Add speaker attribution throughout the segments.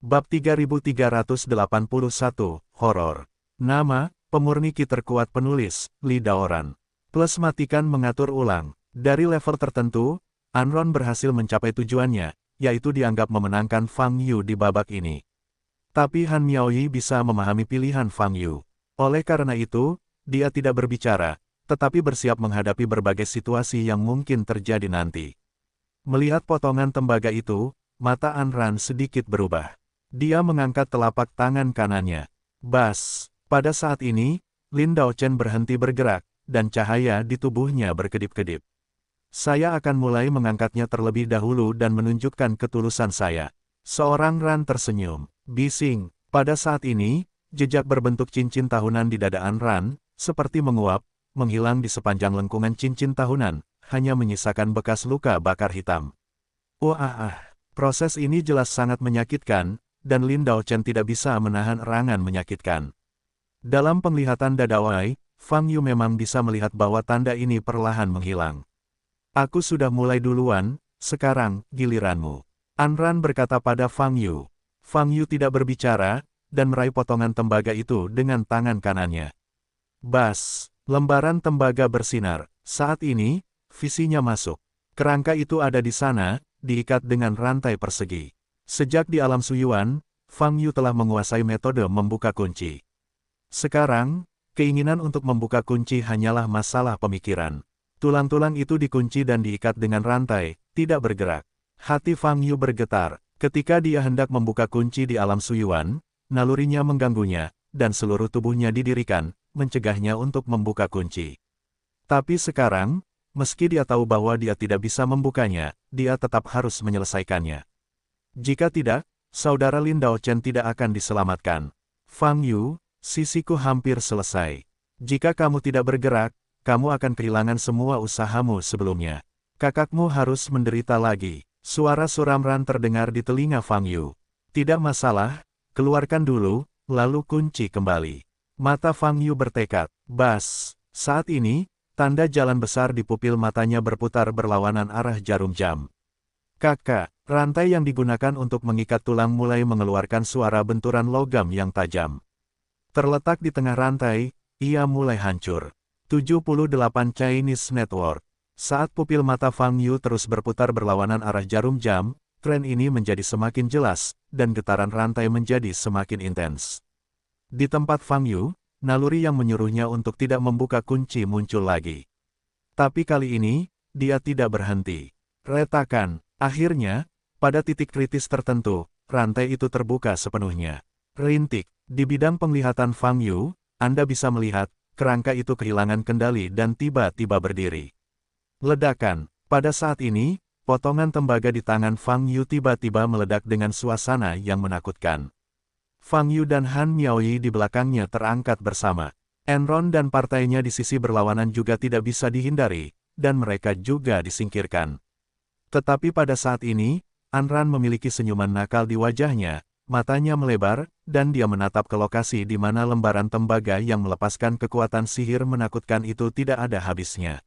Speaker 1: Bab 3381, Horor. Nama, pemurni ki terkuat penulis, Li Daoran. Plus matikan mengatur ulang. Dari level tertentu, Anron berhasil mencapai tujuannya, yaitu dianggap memenangkan Fang Yu di babak ini. Tapi Han Miaoyi bisa memahami pilihan Fang Yu. Oleh karena itu, dia tidak berbicara, tetapi bersiap menghadapi berbagai situasi yang mungkin terjadi nanti. Melihat potongan tembaga itu, mata Anran sedikit berubah. Dia mengangkat telapak tangan kanannya. Bas! Pada saat ini, Lin Daochen berhenti bergerak, dan cahaya di tubuhnya berkedip-kedip. Saya akan mulai mengangkatnya terlebih dahulu dan menunjukkan ketulusan saya. Seorang Ran tersenyum. Bising. Pada saat ini, jejak berbentuk cincin tahunan di dada Anran, seperti menguap, menghilang di sepanjang lengkungan cincin tahunan, hanya menyisakan bekas luka bakar hitam. Wah, proses ini jelas sangat menyakitkan, dan Lin Daochen tidak bisa menahan erangan menyakitkan. Dalam penglihatan dadawai, Fang Yu memang bisa melihat bahwa tanda ini perlahan menghilang. Aku sudah mulai duluan, sekarang, giliranmu. Anran berkata pada Fang Yu. Fang Yu tidak berbicara, dan meraih potongan tembaga itu dengan tangan kanannya. Bas! Lembaran tembaga bersinar. Saat ini, visinya masuk. Kerangka itu ada di sana, diikat dengan rantai persegi. Sejak di alam Suyuan, Fang Yu telah menguasai metode membuka kunci. Sekarang, keinginan untuk membuka kunci hanyalah masalah pemikiran. Tulang-tulang itu dikunci dan diikat dengan rantai, tidak bergerak. Hati Fang Yu bergetar, ketika dia hendak membuka kunci di alam Suyuan, nalurinya mengganggunya, dan seluruh tubuhnya didirikan, mencegahnya untuk membuka kunci. Tapi sekarang, meski dia tahu bahwa dia tidak bisa membukanya, dia tetap harus menyelesaikannya. Jika tidak, saudara Lin Daochen tidak akan diselamatkan. Fang Yu, sisiku hampir selesai. Jika kamu tidak bergerak, kamu akan kehilangan semua usahamu sebelumnya. Kakakmu harus menderita lagi. Suara suram Ran terdengar di telinga Fang Yu. Tidak masalah, keluarkan dulu, lalu kunci kembali. Mata Fang Yu bertekad. Bas! Saat ini, tanda jalan besar di pupil matanya berputar berlawanan arah jarum jam. Kakak, rantai yang digunakan untuk mengikat tulang mulai mengeluarkan suara benturan logam yang tajam. Terletak di tengah rantai, ia mulai hancur. 78 Chinese Network. Saat pupil mata Fang Yu terus berputar berlawanan arah jarum jam, tren ini menjadi semakin jelas, dan getaran rantai menjadi semakin intens. Di tempat Fang Yu, naluri yang menyuruhnya untuk tidak membuka kunci muncul lagi. Tapi kali ini, dia tidak berhenti. Retakan. Akhirnya, pada titik kritis tertentu, rantai itu terbuka sepenuhnya. Rintik. Di bidang penglihatan Fang Yu, Anda bisa melihat, kerangka itu kehilangan kendali dan tiba-tiba berdiri. Ledakan. Pada saat ini, potongan tembaga di tangan Fang Yu tiba-tiba meledak dengan suasana yang menakutkan. Fang Yu dan Han Miaoyi di belakangnya terangkat bersama. Enron dan partainya di sisi berlawanan juga tidak bisa dihindari, dan mereka juga disingkirkan. Tetapi pada saat ini, Anran memiliki senyuman nakal di wajahnya, matanya melebar, dan dia menatap ke lokasi di mana lembaran tembaga yang melepaskan kekuatan sihir menakutkan itu tidak ada habisnya.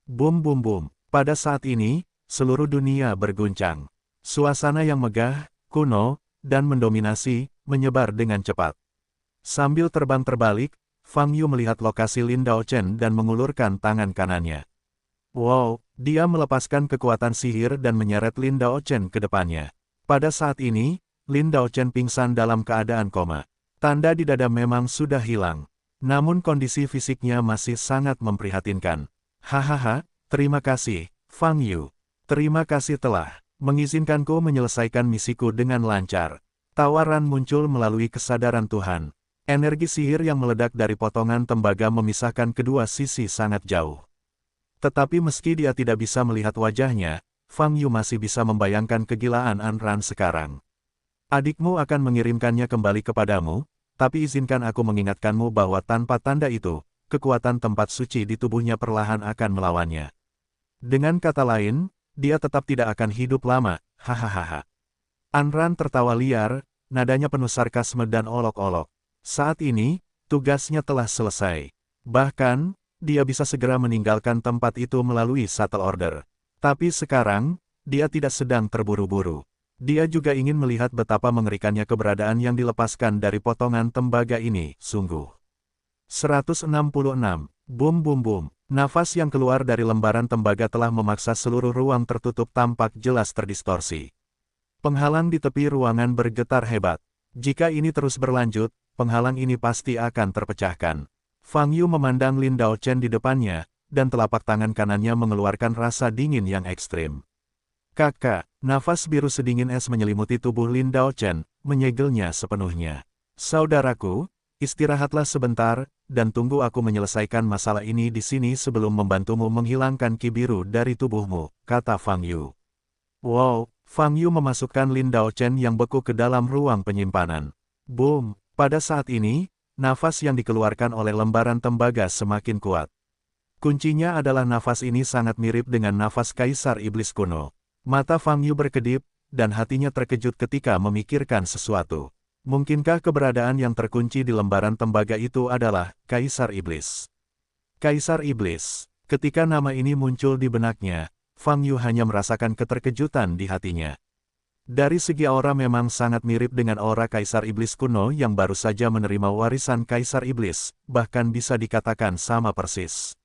Speaker 1: Bum bum bum. Pada saat ini, seluruh dunia berguncang. Suasana yang megah, kuno, dan mendominasi, menyebar dengan cepat. Sambil terbang terbalik, Fang Yu melihat lokasi Lin Daochen dan mengulurkan tangan kanannya. Wow, dia melepaskan kekuatan sihir dan menyeret Lin Daochen ke depannya. Pada saat ini, Lin Daochen pingsan dalam keadaan koma. Tanda di dada memang sudah hilang. Namun kondisi fisiknya masih sangat memprihatinkan. Hahaha, terima kasih, Fang Yu. Terima kasih telah mengizinkanku menyelesaikan misiku dengan lancar. Tawaran muncul melalui kesadaran Tuhan. Energi sihir yang meledak dari potongan tembaga memisahkan kedua sisi sangat jauh. Tetapi meski dia tidak bisa melihat wajahnya, Fang Yu masih bisa membayangkan kegilaan Anran sekarang. Adikmu akan mengirimkannya kembali kepadamu, tapi izinkan aku mengingatkanmu bahwa tanpa tanda itu, kekuatan tempat suci di tubuhnya perlahan akan melawannya. Dengan kata lain, dia tetap tidak akan hidup lama, hahaha. Anran tertawa liar, nadanya penuh sarkasme dan olok-olok. Saat ini, tugasnya telah selesai. Bahkan, dia bisa segera meninggalkan tempat itu melalui shuttle order. Tapi sekarang, dia tidak sedang terburu-buru. Dia juga ingin melihat betapa mengerikannya keberadaan yang dilepaskan dari potongan tembaga ini, sungguh. 166. Bum bum bum. Nafas yang keluar dari lembaran tembaga telah memaksa seluruh ruang tertutup tampak jelas terdistorsi. Penghalang di tepi ruangan bergetar hebat. Jika ini terus berlanjut, penghalang ini pasti akan terpecahkan. Fang Yu memandang Lin Daochen di depannya, dan telapak tangan kanannya mengeluarkan rasa dingin yang ekstrim. Kakak, nafas biru sedingin es menyelimuti tubuh Lin Daochen, menyegelnya sepenuhnya. Saudaraku, istirahatlah sebentar, dan tunggu aku menyelesaikan masalah ini di sini sebelum membantumu menghilangkan ki biru dari tubuhmu, kata Fang Yu. Wow, Fang Yu memasukkan Lin Daochen yang beku ke dalam ruang penyimpanan. Boom, pada saat ini, nafas yang dikeluarkan oleh lembaran tembaga semakin kuat. Kuncinya adalah nafas ini sangat mirip dengan nafas Kaisar Iblis kuno. Mata Fang Yu berkedip, dan hatinya terkejut ketika memikirkan sesuatu. Mungkinkah keberadaan yang terkunci di lembaran tembaga itu adalah Kaisar Iblis? Kaisar Iblis. Ketika nama ini muncul di benaknya, Fang Yu hanya merasakan keterkejutan di hatinya. Dari segi aura memang sangat mirip dengan aura Kaisar Iblis kuno yang baru saja menerima warisan Kaisar Iblis, bahkan bisa dikatakan sama persis.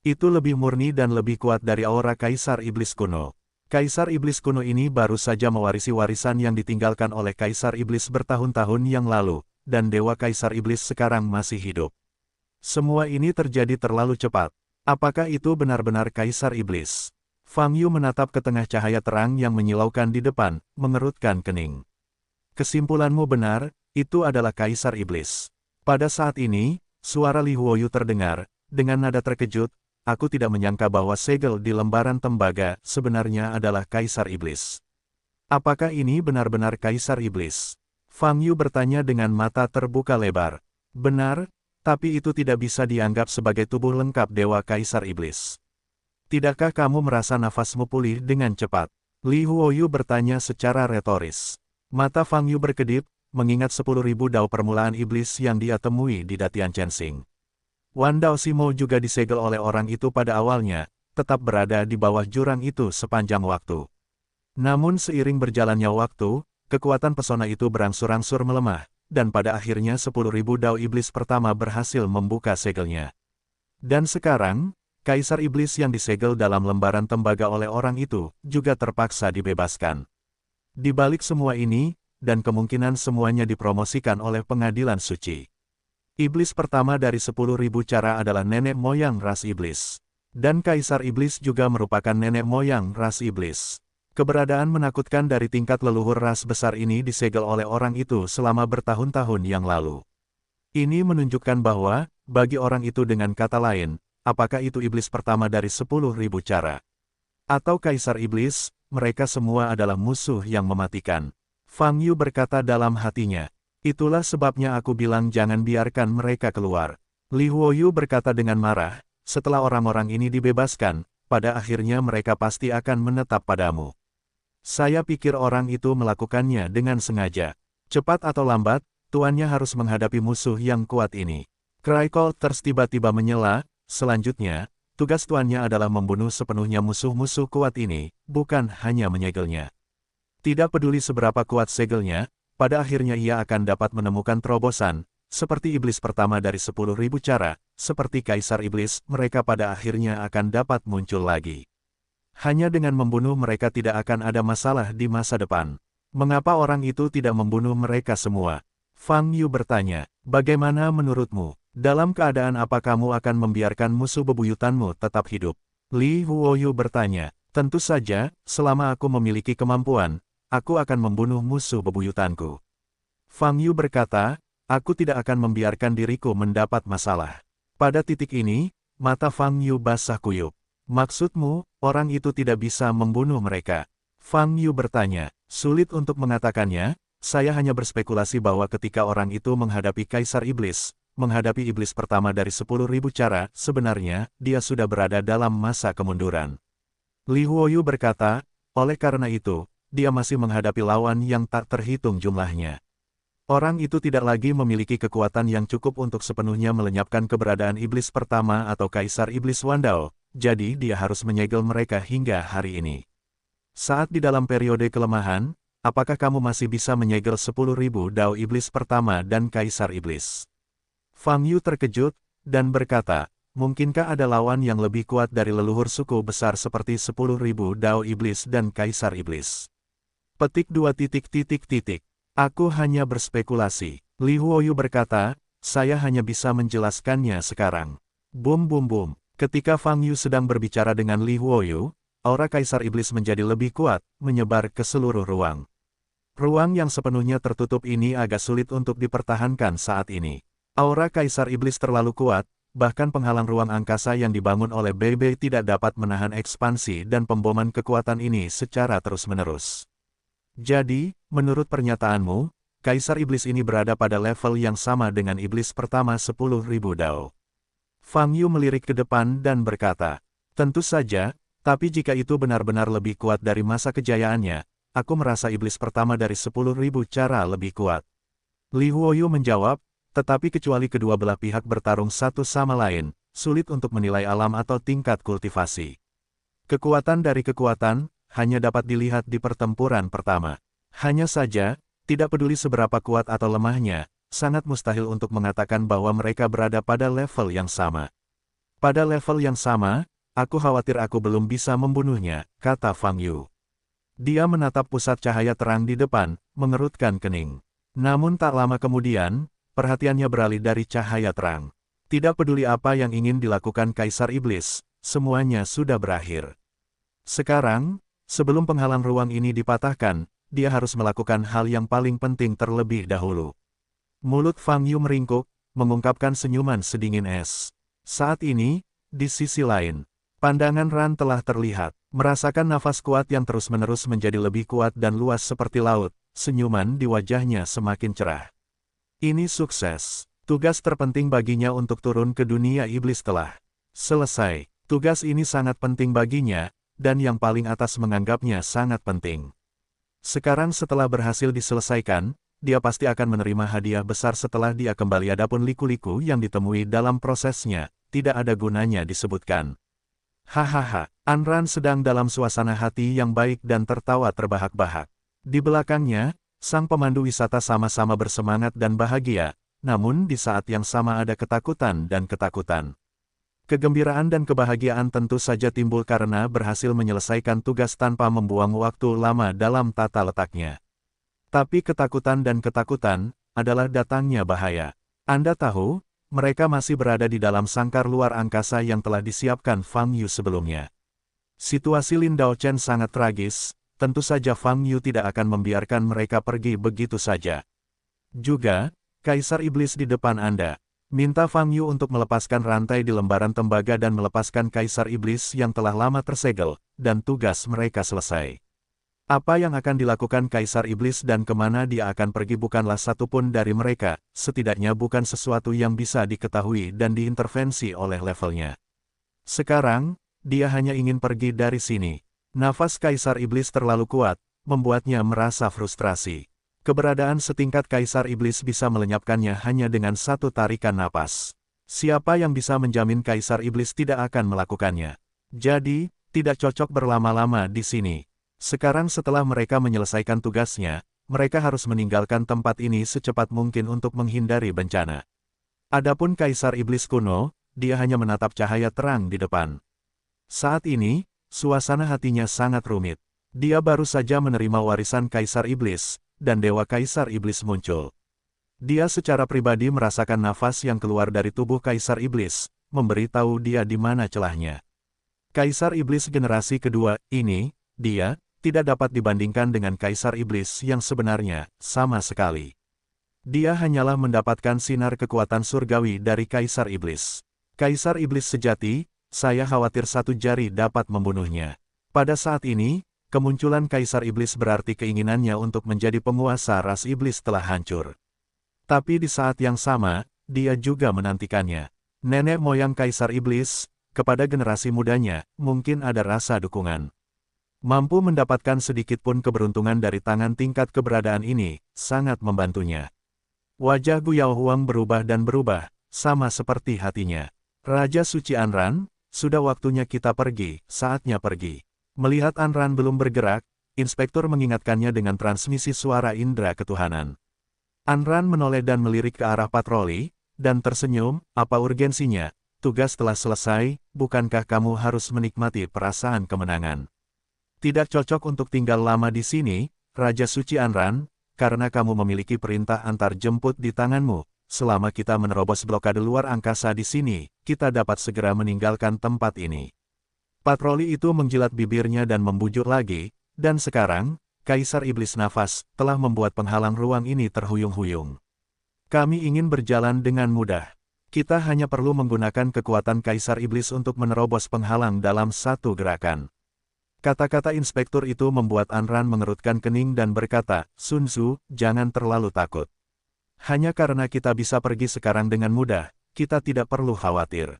Speaker 1: Itu lebih murni dan lebih kuat dari aura Kaisar Iblis kuno. Kaisar Iblis kuno ini baru saja mewarisi warisan yang ditinggalkan oleh Kaisar Iblis bertahun-tahun yang lalu, dan Dewa Kaisar Iblis sekarang masih hidup. Semua ini terjadi terlalu cepat. Apakah itu benar-benar Kaisar Iblis? Fang Yu menatap ke tengah cahaya terang yang menyilaukan di depan, mengerutkan kening. Kesimpulanmu benar, itu adalah Kaisar Iblis. Pada saat ini, suara Li Huoyu terdengar, dengan nada terkejut. Aku tidak menyangka bahwa segel di lembaran tembaga sebenarnya adalah Kaisar Iblis. Apakah ini benar-benar Kaisar Iblis? Fang Yu bertanya dengan mata terbuka lebar. Benar, tapi itu tidak bisa dianggap sebagai tubuh lengkap Dewa Kaisar Iblis. Tidakkah kamu merasa nafasmu pulih dengan cepat? Li Huoyu bertanya secara retoris. Mata Fang Yu berkedip, mengingat 10.000 dao permulaan iblis yang dia temui di Datian Chensing. Wan Dao Simo juga disegel oleh orang itu pada awalnya, tetap berada di bawah jurang itu sepanjang waktu. Namun seiring berjalannya waktu, kekuatan pesona itu berangsur-angsur melemah, dan pada akhirnya 10.000 dao iblis pertama berhasil membuka segelnya. Dan sekarang, Kaisar Iblis yang disegel dalam lembaran tembaga oleh orang itu, juga terpaksa dibebaskan. Di balik semua ini, dan kemungkinan semuanya dipromosikan oleh pengadilan suci. Iblis pertama dari 10.000 cara adalah nenek moyang ras iblis. Dan Kaisar Iblis juga merupakan nenek moyang ras iblis. Keberadaan menakutkan dari tingkat leluhur ras besar ini disegel oleh orang itu selama bertahun-tahun yang lalu. Ini menunjukkan bahwa, bagi orang itu dengan kata lain, apakah itu iblis pertama dari 10.000 cara? Atau Kaisar Iblis, mereka semua adalah musuh yang mematikan. Fang Yu berkata dalam hatinya. Itulah sebabnya aku bilang jangan biarkan mereka keluar. Li Huoyu berkata dengan marah, setelah orang-orang ini dibebaskan, pada akhirnya mereka pasti akan menetap padamu. Saya pikir orang itu melakukannya dengan sengaja. Cepat atau lambat, tuannya harus menghadapi musuh yang kuat ini. Crycolters tiba-tiba menyela, selanjutnya, tugas tuannya adalah membunuh sepenuhnya musuh-musuh kuat ini, bukan hanya menyegelnya. Tidak peduli seberapa kuat segelnya, pada akhirnya ia akan dapat menemukan terobosan, seperti iblis pertama dari 10.000 cara, seperti Kaisar Iblis, mereka pada akhirnya akan dapat muncul lagi. Hanya dengan membunuh mereka tidak akan ada masalah di masa depan. Mengapa orang itu tidak membunuh mereka semua? Fang Yu bertanya, bagaimana menurutmu? Dalam keadaan apa kamu akan membiarkan musuh bebuyutanmu tetap hidup? Li Huoyu bertanya, tentu saja, selama aku memiliki kemampuan, aku akan membunuh musuh bebuyutanku. Fang Yu berkata, aku tidak akan membiarkan diriku mendapat masalah. Pada titik ini, mata Fang Yu basah kuyup. Maksudmu, orang itu tidak bisa membunuh mereka? Fang Yu bertanya, sulit untuk mengatakannya, saya hanya berspekulasi bahwa ketika orang itu menghadapi Kaisar Iblis, menghadapi iblis pertama dari 10.000 cara, sebenarnya, dia sudah berada dalam masa kemunduran. Li Huoyu berkata, oleh karena itu, dia masih menghadapi lawan yang tak terhitung jumlahnya. Orang itu tidak lagi memiliki kekuatan yang cukup untuk sepenuhnya melenyapkan keberadaan iblis pertama atau Kaisar Iblis Wan Dao, jadi dia harus menyegel mereka hingga hari ini. Saat di dalam periode kelemahan, apakah kamu masih bisa menyegel 10.000 Dao Iblis pertama dan Kaisar Iblis? Fang Yu terkejut, dan berkata, mungkinkah ada lawan yang lebih kuat dari leluhur suku besar seperti 10.000 Dao Iblis dan Kaisar Iblis? Petik 2 titik titik titik. Aku hanya berspekulasi. Li Huoyu berkata, saya hanya bisa menjelaskannya sekarang. Bum bum bum. Ketika Fang Yu sedang berbicara dengan Li Huoyu, aura Kaisar Iblis menjadi lebih kuat, menyebar ke seluruh ruang. Ruang yang sepenuhnya tertutup ini agak sulit untuk dipertahankan saat ini. Aura Kaisar Iblis terlalu kuat, bahkan penghalang ruang angkasa yang dibangun oleh BB tidak dapat menahan ekspansi dan pemboman kekuatan ini secara terus-menerus. Jadi, menurut pernyataanmu, Kaisar Iblis ini berada pada level yang sama dengan Iblis pertama 10.000 Dao. Fang Yu melirik ke depan dan berkata, tentu saja, tapi jika itu benar-benar lebih kuat dari masa kejayaannya, aku merasa Iblis pertama dari 10.000 cara lebih kuat. Li Huoyu menjawab, tetapi kecuali kedua belah pihak bertarung satu sama lain, sulit untuk menilai alam atau tingkat kultivasi. Kekuatan dari kekuatan, hanya dapat dilihat di pertempuran pertama. Hanya saja, tidak peduli seberapa kuat atau lemahnya, sangat mustahil untuk mengatakan bahwa mereka berada pada level yang sama. Pada level yang sama, aku khawatir aku belum bisa membunuhnya, kata Fang Yu. Dia menatap pusat cahaya terang di depan, mengerutkan kening. Namun tak lama kemudian, perhatiannya beralih dari cahaya terang. Tidak peduli apa yang ingin dilakukan Kaisar Iblis, semuanya sudah berakhir. Sekarang, sebelum penghalang ruang ini dipatahkan, dia harus melakukan hal yang paling penting terlebih dahulu. Mulut Fang Yu meringkuk, mengungkapkan senyuman sedingin es. Saat ini, di sisi lain, pandangan Ran telah terlihat, merasakan nafas kuat yang terus-menerus menjadi lebih kuat dan luas seperti laut, senyuman di wajahnya semakin cerah. Ini sukses. Tugas terpenting baginya untuk turun ke dunia iblis telah selesai. Tugas ini sangat penting baginya, dan yang paling atas menganggapnya sangat penting. Sekarang setelah berhasil diselesaikan, dia pasti akan menerima hadiah besar setelah dia kembali. Adapun liku-liku yang ditemui dalam prosesnya, tidak ada gunanya disebutkan. Hahaha, Anran sedang dalam suasana hati yang baik dan tertawa terbahak-bahak. Di belakangnya, sang pemandu wisata sama-sama bersemangat dan bahagia, namun di saat yang sama ada ketakutan dan ketakutan. Kegembiraan dan kebahagiaan tentu saja timbul karena berhasil menyelesaikan tugas tanpa membuang waktu lama dalam tata letaknya. Tapi ketakutan dan ketakutan adalah datangnya bahaya. Anda tahu, mereka masih berada di dalam sangkar luar angkasa yang telah disiapkan Fang Yu sebelumnya. Situasi Lin Daochen sangat tragis, tentu saja Fang Yu tidak akan membiarkan mereka pergi begitu saja. Juga, Kaisar Iblis di depan Anda. Minta Fang Yu untuk melepaskan rantai di lembaran tembaga dan melepaskan Kaisar Iblis yang telah lama tersegel, dan tugas mereka selesai. Apa yang akan dilakukan Kaisar Iblis dan kemana dia akan pergi bukanlah satupun dari mereka, setidaknya bukan sesuatu yang bisa diketahui dan diintervensi oleh levelnya. Sekarang, dia hanya ingin pergi dari sini. Nafas Kaisar Iblis terlalu kuat, membuatnya merasa frustrasi. Keberadaan setingkat Kaisar Iblis bisa melenyapkannya hanya dengan satu tarikan napas. Siapa yang bisa menjamin Kaisar Iblis tidak akan melakukannya? Jadi, tidak cocok berlama-lama di sini. Sekarang setelah mereka menyelesaikan tugasnya, mereka harus meninggalkan tempat ini secepat mungkin untuk menghindari bencana. Adapun Kaisar Iblis kuno, dia hanya menatap cahaya terang di depan. Saat ini, suasana hatinya sangat rumit. Dia baru saja menerima warisan Kaisar Iblis, dan Dewa Kaisar Iblis muncul. Dia secara pribadi merasakan nafas yang keluar dari tubuh Kaisar Iblis, memberitahu dia di mana celahnya. Kaisar Iblis generasi kedua, ini, dia, tidak dapat dibandingkan dengan Kaisar Iblis yang sebenarnya, sama sekali. Dia hanyalah mendapatkan sinar kekuatan surgawi dari Kaisar Iblis. Kaisar Iblis sejati, saya khawatir satu jari dapat membunuhnya. Pada saat ini, kemunculan Kaisar Iblis berarti keinginannya untuk menjadi penguasa ras Iblis telah hancur. Tapi di saat yang sama, dia juga menantikannya. Nenek moyang Kaisar Iblis, kepada generasi mudanya, mungkin ada rasa dukungan. Mampu mendapatkan sedikit pun keberuntungan dari tangan tingkat keberadaan ini, sangat membantunya. Wajah Gu Yaohuang berubah dan berubah, sama seperti hatinya. Raja Suci Anran, sudah waktunya kita pergi, saatnya pergi. Melihat Anran belum bergerak, Inspektur mengingatkannya dengan transmisi suara indera ketuhanan. Anran menoleh dan melirik ke arah patroli, dan tersenyum, apa urgensinya? Tugas telah selesai, bukankah kamu harus menikmati perasaan kemenangan? Tidak cocok untuk tinggal lama di sini, Raja Suci Anran, karena kamu memiliki perintah antar jemput di tanganmu. Selama kita menerobos blokade luar angkasa di sini, kita dapat segera meninggalkan tempat ini. Patroli itu menjilat bibirnya dan membujuk lagi, dan sekarang, Kaisar Iblis Nafas telah membuat penghalang ruang ini terhuyung-huyung. Kami ingin berjalan dengan mudah. Kita hanya perlu menggunakan kekuatan Kaisar Iblis untuk menerobos penghalang dalam satu gerakan. Kata-kata inspektur itu membuat Anran mengerutkan kening dan berkata, Sun Tzu, jangan terlalu takut. Hanya karena kita bisa pergi sekarang dengan mudah, kita tidak perlu khawatir.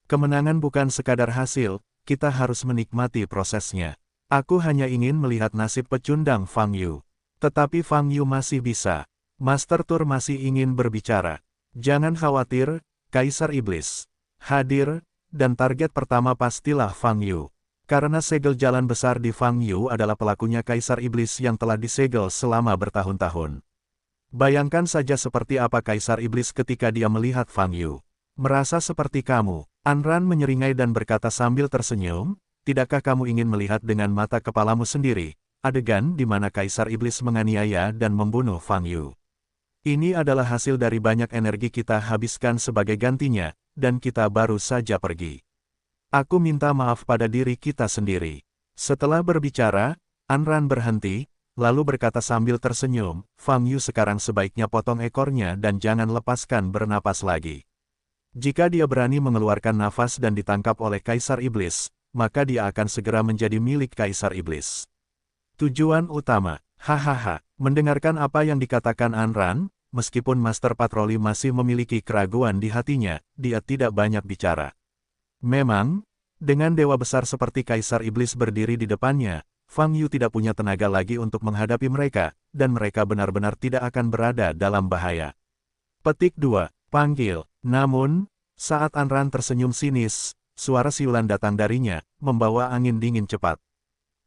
Speaker 1: Kemenangan bukan sekadar hasil, kita harus menikmati prosesnya. Aku hanya ingin melihat nasib pecundang Fang Yu. Tetapi Fang Yu masih bisa. Master Tur masih ingin berbicara. Jangan khawatir, Kaisar Iblis. Hadir, dan target pertama pastilah Fang Yu. Karena segel jalan besar di Fang Yu adalah pelakunya Kaisar Iblis yang telah disegel selama bertahun-tahun. Bayangkan saja seperti apa Kaisar Iblis ketika dia melihat Fang Yu. Merasa seperti kamu, Anran menyeringai dan berkata sambil tersenyum, tidakkah kamu ingin melihat dengan mata kepalamu sendiri, adegan di mana Kaisar Iblis menganiaya dan membunuh Fang Yu. Ini adalah hasil dari banyak energi kita habiskan sebagai gantinya, dan kita baru saja pergi. Aku minta maaf pada diri kita sendiri. Setelah berbicara, Anran berhenti, lalu berkata sambil tersenyum, Fang Yu sekarang sebaiknya potong ekornya dan jangan lepaskan bernapas lagi. Jika dia berani mengeluarkan nafas dan ditangkap oleh Kaisar Iblis, maka dia akan segera menjadi milik Kaisar Iblis. Tujuan utama, hahaha, mendengarkan apa yang dikatakan Anran, meskipun Master Patroli masih memiliki keraguan di hatinya, dia tidak banyak bicara. Memang, dengan dewa besar seperti Kaisar Iblis berdiri di depannya, Fang Yu tidak punya tenaga lagi untuk menghadapi mereka, dan mereka benar-benar tidak akan berada dalam bahaya. Petik 2, panggil. Namun, saat Anran tersenyum sinis, suara siulan datang darinya, membawa angin dingin cepat.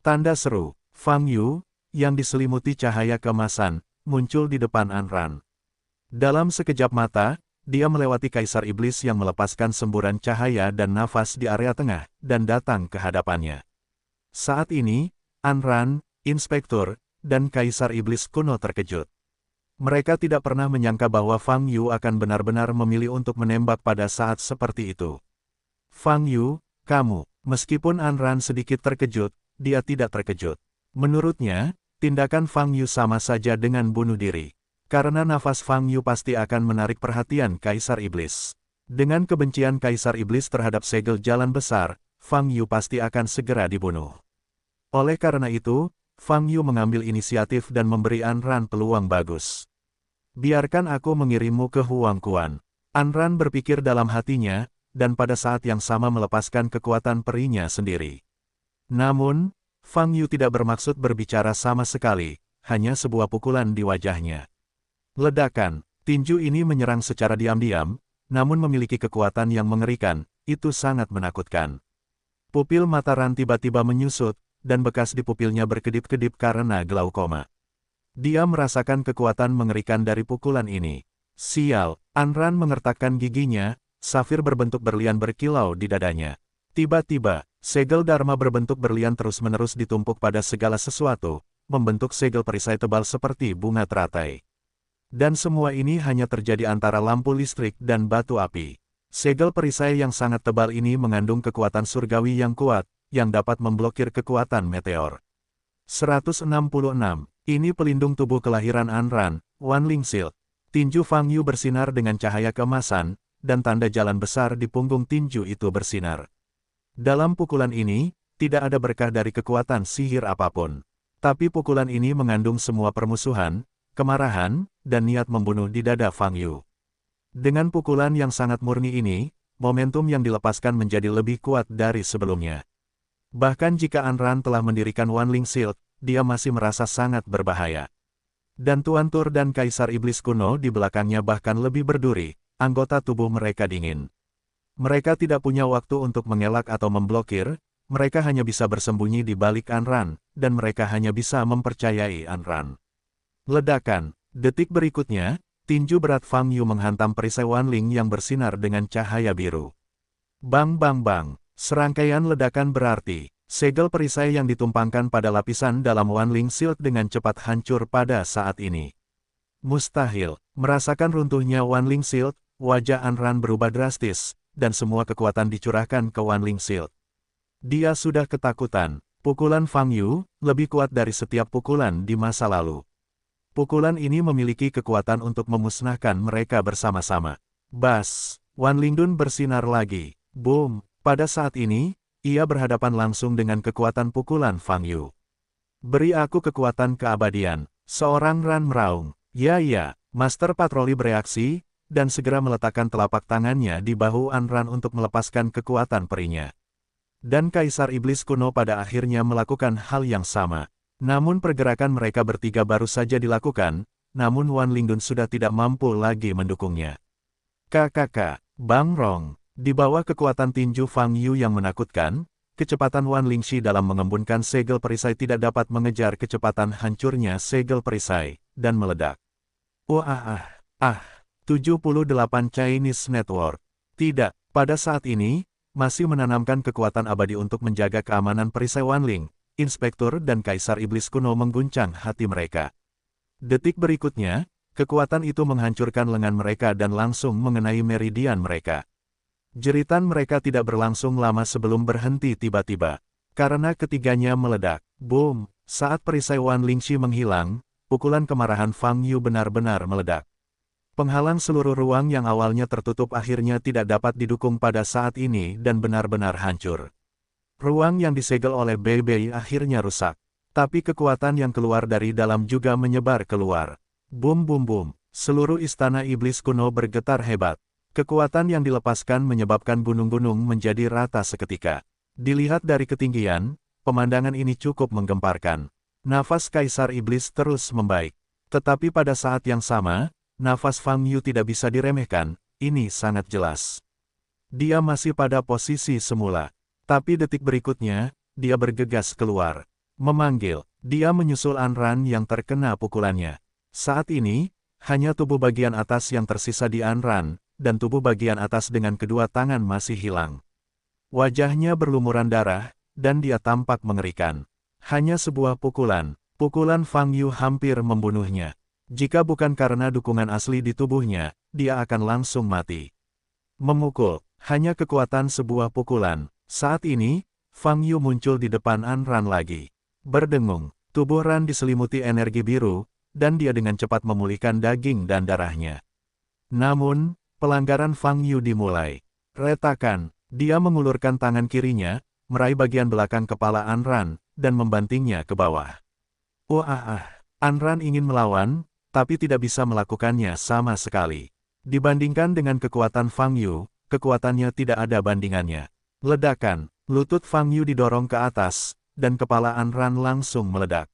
Speaker 1: Tanda seru, Fang Yu, yang diselimuti cahaya keemasan, muncul di depan Anran. Dalam sekejap mata, dia melewati Kaisar Iblis yang melepaskan semburan cahaya dan nafas di area tengah, dan datang ke hadapannya. Saat ini, Anran, Inspektur, dan Kaisar Iblis kuno terkejut. Mereka tidak pernah menyangka bahwa Fang Yu akan benar-benar memilih untuk menembak pada saat seperti itu. Fang Yu, kamu, meskipun Anran sedikit terkejut, dia tidak terkejut. Menurutnya, tindakan Fang Yu sama saja dengan bunuh diri. Karena nafas Fang Yu pasti akan menarik perhatian Kaisar Iblis. Dengan kebencian Kaisar Iblis terhadap segel jalan besar, Fang Yu pasti akan segera dibunuh. Oleh karena itu, Fang Yu mengambil inisiatif dan memberi Anran peluang bagus. Biarkan aku mengirimmu ke Huang Quan. Anran berpikir dalam hatinya, dan pada saat yang sama melepaskan kekuatan perinya sendiri. Namun, Fang Yu tidak bermaksud berbicara sama sekali, hanya sebuah pukulan di wajahnya. Ledakan, tinju ini menyerang secara diam-diam, namun memiliki kekuatan yang mengerikan, itu sangat menakutkan. Pupil mata Ran tiba-tiba menyusut, dan bekas di pupilnya berkedip-kedip karena glaukoma. Dia merasakan kekuatan mengerikan dari pukulan ini. Sial, Anran mengertakkan giginya, safir berbentuk berlian berkilau di dadanya. Tiba-tiba, segel Dharma berbentuk berlian terus-menerus ditumpuk pada segala sesuatu, membentuk segel perisai tebal seperti bunga teratai. Dan semua ini hanya terjadi antara lampu listrik dan batu api. Segel perisai yang sangat tebal ini mengandung kekuatan surgawi yang kuat, yang dapat memblokir kekuatan meteor. 166. Ini pelindung tubuh kelahiran Anran, Wanling Shield. Tinju Fang Yu bersinar dengan cahaya keemasan, dan tanda jalan besar di punggung tinju itu bersinar. Dalam pukulan ini, tidak ada berkah dari kekuatan sihir apapun. Tapi pukulan ini mengandung semua permusuhan, kemarahan, dan niat membunuh di dada Fang Yu. Dengan pukulan yang sangat murni ini, momentum yang dilepaskan menjadi lebih kuat dari sebelumnya. Bahkan jika Anran telah mendirikan Wanling Shield, dia masih merasa sangat berbahaya. Dan Tuan Tur dan Kaisar Iblis kuno di belakangnya bahkan lebih berduri, anggota tubuh mereka dingin. Mereka tidak punya waktu untuk mengelak atau memblokir, mereka hanya bisa bersembunyi di balik Anran, dan mereka hanya bisa mempercayai Anran. Ledakan. Detik berikutnya, tinju berat Fang Yu menghantam perisai Wanling yang bersinar dengan cahaya biru. Bang bang bang. Serangkaian ledakan berarti, segel perisai yang ditumpangkan pada lapisan dalam Wanling Shield dengan cepat hancur pada saat ini. Mustahil. Merasakan runtuhnya Wanling Shield, wajah Anran berubah drastis, dan semua kekuatan dicurahkan ke Wanling Shield. Dia sudah ketakutan. Pukulan Fang Yu lebih kuat dari setiap pukulan di masa lalu. Pukulan ini memiliki kekuatan untuk memusnahkan mereka bersama-sama. Bas! Wanling Dun bersinar lagi. Boom! Pada saat ini, ia berhadapan langsung dengan kekuatan pukulan Fang Yu. Beri aku kekuatan keabadian. Seorang Ran meraung. Ya. Master Patroli bereaksi, dan segera meletakkan telapak tangannya di bahu Anran untuk melepaskan kekuatan perinya. Dan Kaisar Iblis Kuno pada akhirnya melakukan hal yang sama. Namun pergerakan mereka bertiga baru saja dilakukan, namun Wanling Dun sudah tidak mampu lagi mendukungnya. KKK, Bang Rong, di bawah kekuatan tinju Fang Yu yang menakutkan, kecepatan Wanling Shi dalam mengembunkan segel perisai tidak dapat mengejar kecepatan hancurnya segel perisai, dan meledak. 78 Chinese Network. Tidak, pada saat ini, masih menanamkan kekuatan abadi untuk menjaga keamanan perisai Wanling, Inspektur dan Kaisar Iblis Kuno mengguncang hati mereka. Detik berikutnya, kekuatan itu menghancurkan lengan mereka dan langsung mengenai meridian mereka. Jeritan mereka tidak berlangsung lama sebelum berhenti tiba-tiba, karena ketiganya meledak. Boom! Saat perisai Wanling Shi menghilang, pukulan kemarahan Fang Yu benar-benar meledak. Penghalang seluruh ruang yang awalnya tertutup akhirnya tidak dapat didukung pada saat ini dan benar-benar hancur. Ruang yang disegel oleh Bei Bei akhirnya rusak. Tapi kekuatan yang keluar dari dalam juga menyebar keluar. Boom boom boom. Seluruh istana iblis kuno bergetar hebat. Kekuatan yang dilepaskan menyebabkan gunung-gunung menjadi rata seketika. Dilihat dari ketinggian, pemandangan ini cukup menggemparkan. Nafas Kaisar Iblis terus membaik. Tetapi pada saat yang sama, nafas Fang Yu tidak bisa diremehkan, ini sangat jelas. Dia masih pada posisi semula. Tapi detik berikutnya, dia bergegas keluar. Memanggil, dia menyusul Anran yang terkena pukulannya. Saat ini, hanya tubuh bagian atas yang tersisa di Anran, dan tubuh bagian atas dengan kedua tangan masih hilang. Wajahnya berlumuran darah, dan dia tampak mengerikan. Hanya sebuah pukulan Fang Yu hampir membunuhnya. Jika bukan karena dukungan asli di tubuhnya, dia akan langsung mati. Memukul, hanya kekuatan sebuah pukulan. Saat ini, Fang Yu muncul di depan Anran lagi. Berdengung, tubuh Ran diselimuti energi biru, dan dia dengan cepat memulihkan daging dan darahnya. Namun, pelanggaran Fang Yu dimulai. Retakan, dia mengulurkan tangan kirinya, meraih bagian belakang kepala Anran, dan membantingnya ke bawah. Anran ingin melawan, tapi tidak bisa melakukannya sama sekali. Dibandingkan dengan kekuatan Fang Yu, kekuatannya tidak ada bandingannya. Ledakan, lutut Fang Yu didorong ke atas, dan kepala Anran langsung meledak.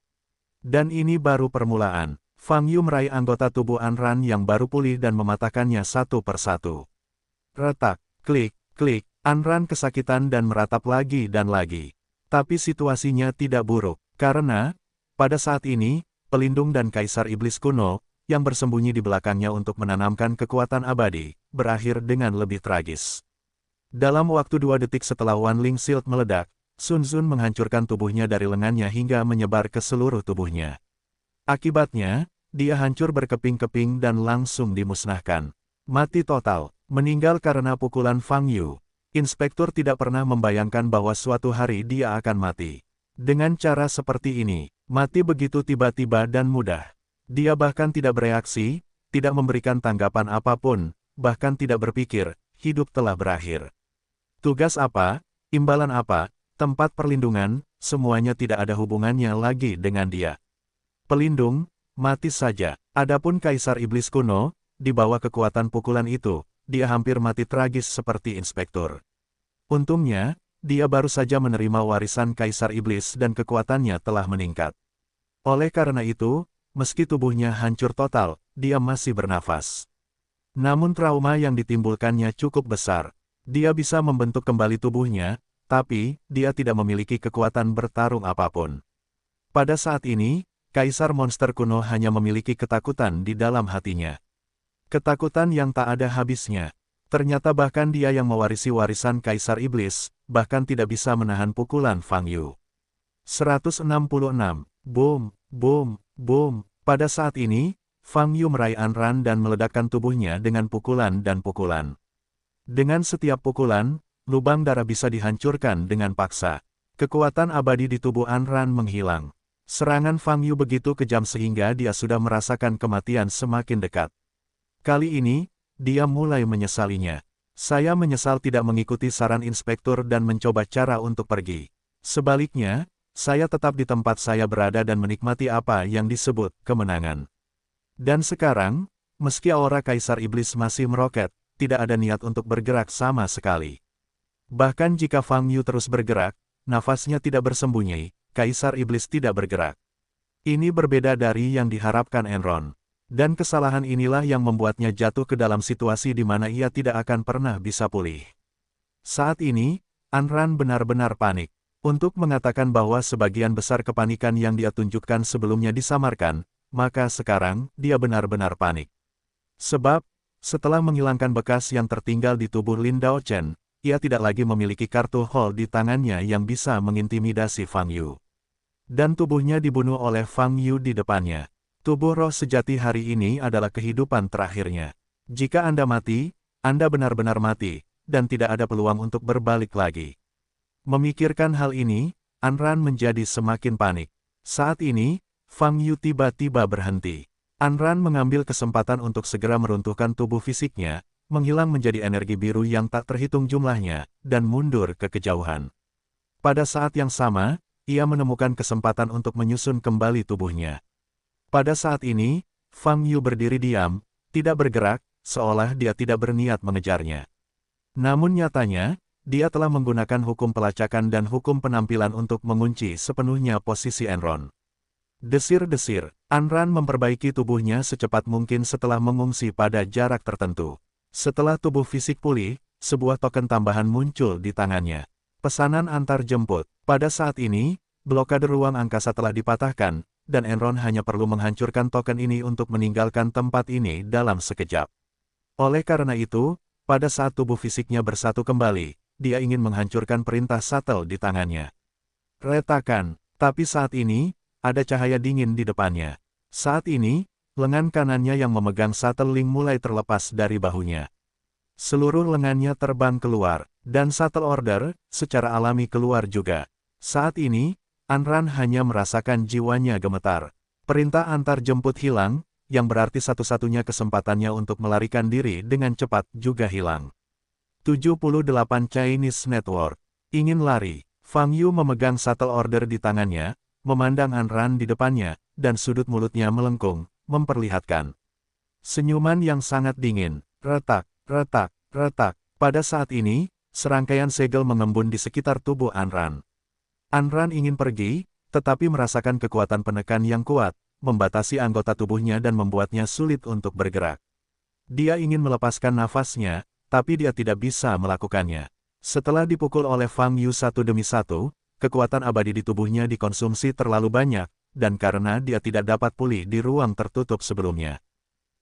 Speaker 1: Dan ini baru permulaan. Fang Yu meraih anggota tubuh Anran yang baru pulih dan mematahkannya satu persatu. Retak, klik, klik, Anran kesakitan dan meratap lagi dan lagi. Tapi situasinya tidak buruk, karena, pada saat ini, pelindung dan Kaisar Iblis Kuno, yang bersembunyi di belakangnya untuk menanamkan kekuatan abadi, berakhir dengan lebih tragis. Dalam waktu 2 detik setelah Wanling Shield meledak, Sun Zun menghancurkan tubuhnya dari lengannya hingga menyebar ke seluruh tubuhnya. Akibatnya, dia hancur berkeping-keping dan langsung dimusnahkan. Mati total, meninggal karena pukulan Fang Yu. Inspektur tidak pernah membayangkan bahwa suatu hari dia akan mati. Dengan cara seperti ini, mati begitu tiba-tiba dan mudah. Dia bahkan tidak bereaksi, tidak memberikan tanggapan apapun, bahkan tidak berpikir, hidup telah berakhir. Tugas apa, imbalan apa, tempat perlindungan, semuanya tidak ada hubungannya lagi dengan dia. Pelindung, mati saja. Adapun Kaisar Iblis Kuno, di bawah kekuatan pukulan itu, dia hampir mati tragis seperti Inspektur. Untungnya, dia baru saja menerima warisan Kaisar Iblis dan kekuatannya telah meningkat. Oleh karena itu, meski tubuhnya hancur total, dia masih bernafas. Namun trauma yang ditimbulkannya cukup besar. Dia bisa membentuk kembali tubuhnya, tapi dia tidak memiliki kekuatan bertarung apapun. Pada saat ini, Kaisar Monster Kuno hanya memiliki ketakutan di dalam hatinya. Ketakutan yang tak ada habisnya. Ternyata bahkan dia yang mewarisi warisan Kaisar Iblis, bahkan tidak bisa menahan pukulan Fang Yu. 166. Boom, boom, boom. Pada saat ini, Fang Yu meraih Anran dan meledakkan tubuhnya dengan pukulan dan pukulan. Dengan setiap pukulan, lubang darah bisa dihancurkan dengan paksa. Kekuatan abadi di tubuh Anran menghilang. Serangan Fang Yu begitu kejam sehingga dia sudah merasakan kematian semakin dekat. Kali ini, dia mulai menyesalinya. Saya menyesal tidak mengikuti saran inspektur dan mencoba cara untuk pergi. Sebaliknya, saya tetap di tempat saya berada dan menikmati apa yang disebut kemenangan. Dan sekarang, meski aura Kaisar Iblis masih meroket, tidak ada niat untuk bergerak sama sekali. Bahkan jika Fang Yu terus bergerak, nafasnya tidak bersembunyi, Kaisar Iblis tidak bergerak. Ini berbeda dari yang diharapkan Enron. Dan kesalahan inilah yang membuatnya jatuh ke dalam situasi di mana ia tidak akan pernah bisa pulih. Saat ini, Anran benar-benar panik. Untuk mengatakan bahwa sebagian besar kepanikan yang dia tunjukkan sebelumnya disamarkan, maka sekarang dia benar-benar panik. Sebab, setelah menghilangkan bekas yang tertinggal di tubuh Lin Daochen, ia tidak lagi memiliki kartu Hall di tangannya yang bisa mengintimidasi Fang Yu. Dan tubuhnya dibunuh oleh Fang Yu di depannya. Tubuh roh sejati hari ini adalah kehidupan terakhirnya. Jika Anda mati, Anda benar-benar mati, dan tidak ada peluang untuk berbalik lagi. Memikirkan hal ini, Anran menjadi semakin panik. Saat ini, Fang Yu tiba-tiba berhenti. Anran mengambil kesempatan untuk segera meruntuhkan tubuh fisiknya, menghilang menjadi energi biru yang tak terhitung jumlahnya, dan mundur ke kejauhan. Pada saat yang sama, ia menemukan kesempatan untuk menyusun kembali tubuhnya. Pada saat ini, Fang Yu berdiri diam, tidak bergerak, seolah dia tidak berniat mengejarnya. Namun nyatanya, dia telah menggunakan hukum pelacakan dan hukum penampilan untuk mengunci sepenuhnya posisi Enron. Desir-desir, Anran memperbaiki tubuhnya secepat mungkin setelah mengungsi pada jarak tertentu. Setelah tubuh fisik pulih, sebuah token tambahan muncul di tangannya. Pesanan antar jemput. Pada saat ini, blokade ruang angkasa telah dipatahkan, dan Enron hanya perlu menghancurkan token ini untuk meninggalkan tempat ini dalam sekejap. Oleh karena itu, pada saat tubuh fisiknya bersatu kembali, dia ingin menghancurkan perintah shuttle di tangannya. Retakan, tapi saat ini, ada cahaya dingin di depannya. Saat ini, lengan kanannya yang memegang shuttle link mulai terlepas dari bahunya. Seluruh lengannya terbang keluar, dan shuttle order, secara alami keluar juga. Saat ini, Anran hanya merasakan jiwanya gemetar. Perintah antar jemput hilang, yang berarti satu-satunya kesempatannya untuk melarikan diri dengan cepat juga hilang. 78 Chinese Network. Ingin lari. Fang Yu memegang shuttle order di tangannya, memandang Anran di depannya, dan sudut mulutnya melengkung, memperlihatkan senyuman yang sangat dingin. Retak, retak, retak. Pada saat ini, serangkaian segel mengembun di sekitar tubuh Anran. Anran ingin pergi, tetapi merasakan kekuatan penekan yang kuat, membatasi anggota tubuhnya dan membuatnya sulit untuk bergerak. Dia ingin melepaskan nafasnya, tapi dia tidak bisa melakukannya. Setelah dipukul oleh Fang Yu satu demi satu, kekuatan abadi di tubuhnya dikonsumsi terlalu banyak, dan karena dia tidak dapat pulih di ruang tertutup sebelumnya.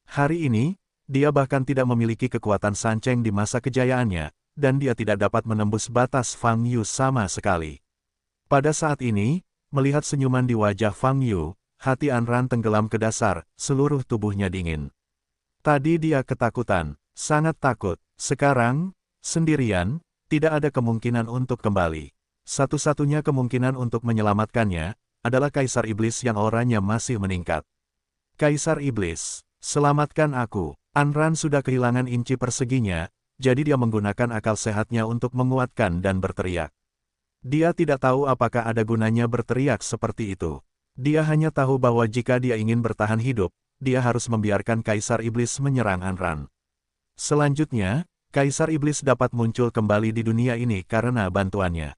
Speaker 1: Hari ini, dia bahkan tidak memiliki kekuatan sanceng di masa kejayaannya, dan dia tidak dapat menembus batas Fang Yu sama sekali. Pada saat ini, melihat senyuman di wajah Fang Yu, hati Anran tenggelam ke dasar, seluruh tubuhnya dingin. Tadi dia ketakutan, sangat takut. Sekarang, sendirian, tidak ada kemungkinan untuk kembali. Satu-satunya kemungkinan untuk menyelamatkannya, adalah Kaisar Iblis yang auranya masih meningkat. Kaisar Iblis, selamatkan aku. Anran sudah kehilangan inci perseginya, jadi dia menggunakan akal sehatnya untuk menguatkan dan berteriak. Dia tidak tahu apakah ada gunanya berteriak seperti itu. Dia hanya tahu bahwa jika dia ingin bertahan hidup, dia harus membiarkan Kaisar Iblis menyerang Anran. Selanjutnya, Kaisar Iblis dapat muncul kembali di dunia ini karena bantuannya.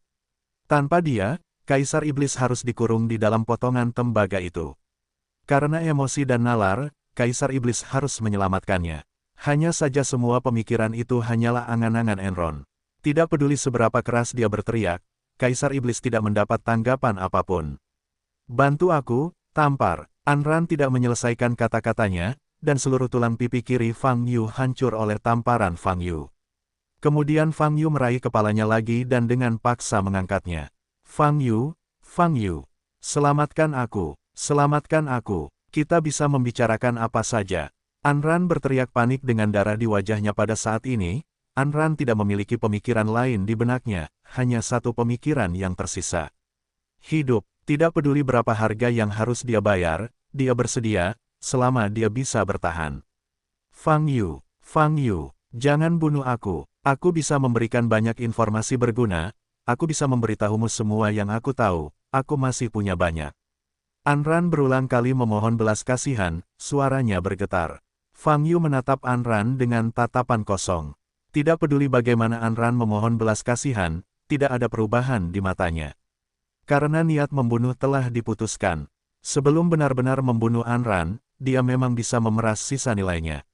Speaker 1: Tanpa dia, Kaisar Iblis harus dikurung di dalam potongan tembaga itu. Karena emosi dan nalar, Kaisar Iblis harus menyelamatkannya. Hanya saja semua pemikiran itu hanyalah angan-angan Enron. Tidak peduli seberapa keras dia berteriak, Kaisar Iblis tidak mendapat tanggapan apapun. Bantu aku, tampar. Anran tidak menyelesaikan kata-katanya, dan seluruh tulang pipi kiri Fang Yu hancur oleh tamparan Fang Yu. Kemudian Fang Yu meraih kepalanya lagi dan dengan paksa mengangkatnya. Fang Yu, selamatkan aku, kita bisa membicarakan apa saja. Anran berteriak panik dengan darah di wajahnya pada saat ini. Anran tidak memiliki pemikiran lain di benaknya, hanya satu pemikiran yang tersisa. Hidup, tidak peduli berapa harga yang harus dia bayar, dia bersedia, selama dia bisa bertahan. Fang Yu, jangan bunuh aku bisa memberikan banyak informasi berguna, aku bisa memberitahumu semua yang aku tahu, aku masih punya banyak. Anran berulang kali memohon belas kasihan, suaranya bergetar. Fang Yu menatap Anran dengan tatapan kosong. Tidak peduli bagaimana Anran memohon belas kasihan, tidak ada perubahan di matanya. Karena niat membunuh telah diputuskan. Sebelum benar-benar membunuh Anran, dia memang bisa memeras sisa nilainya.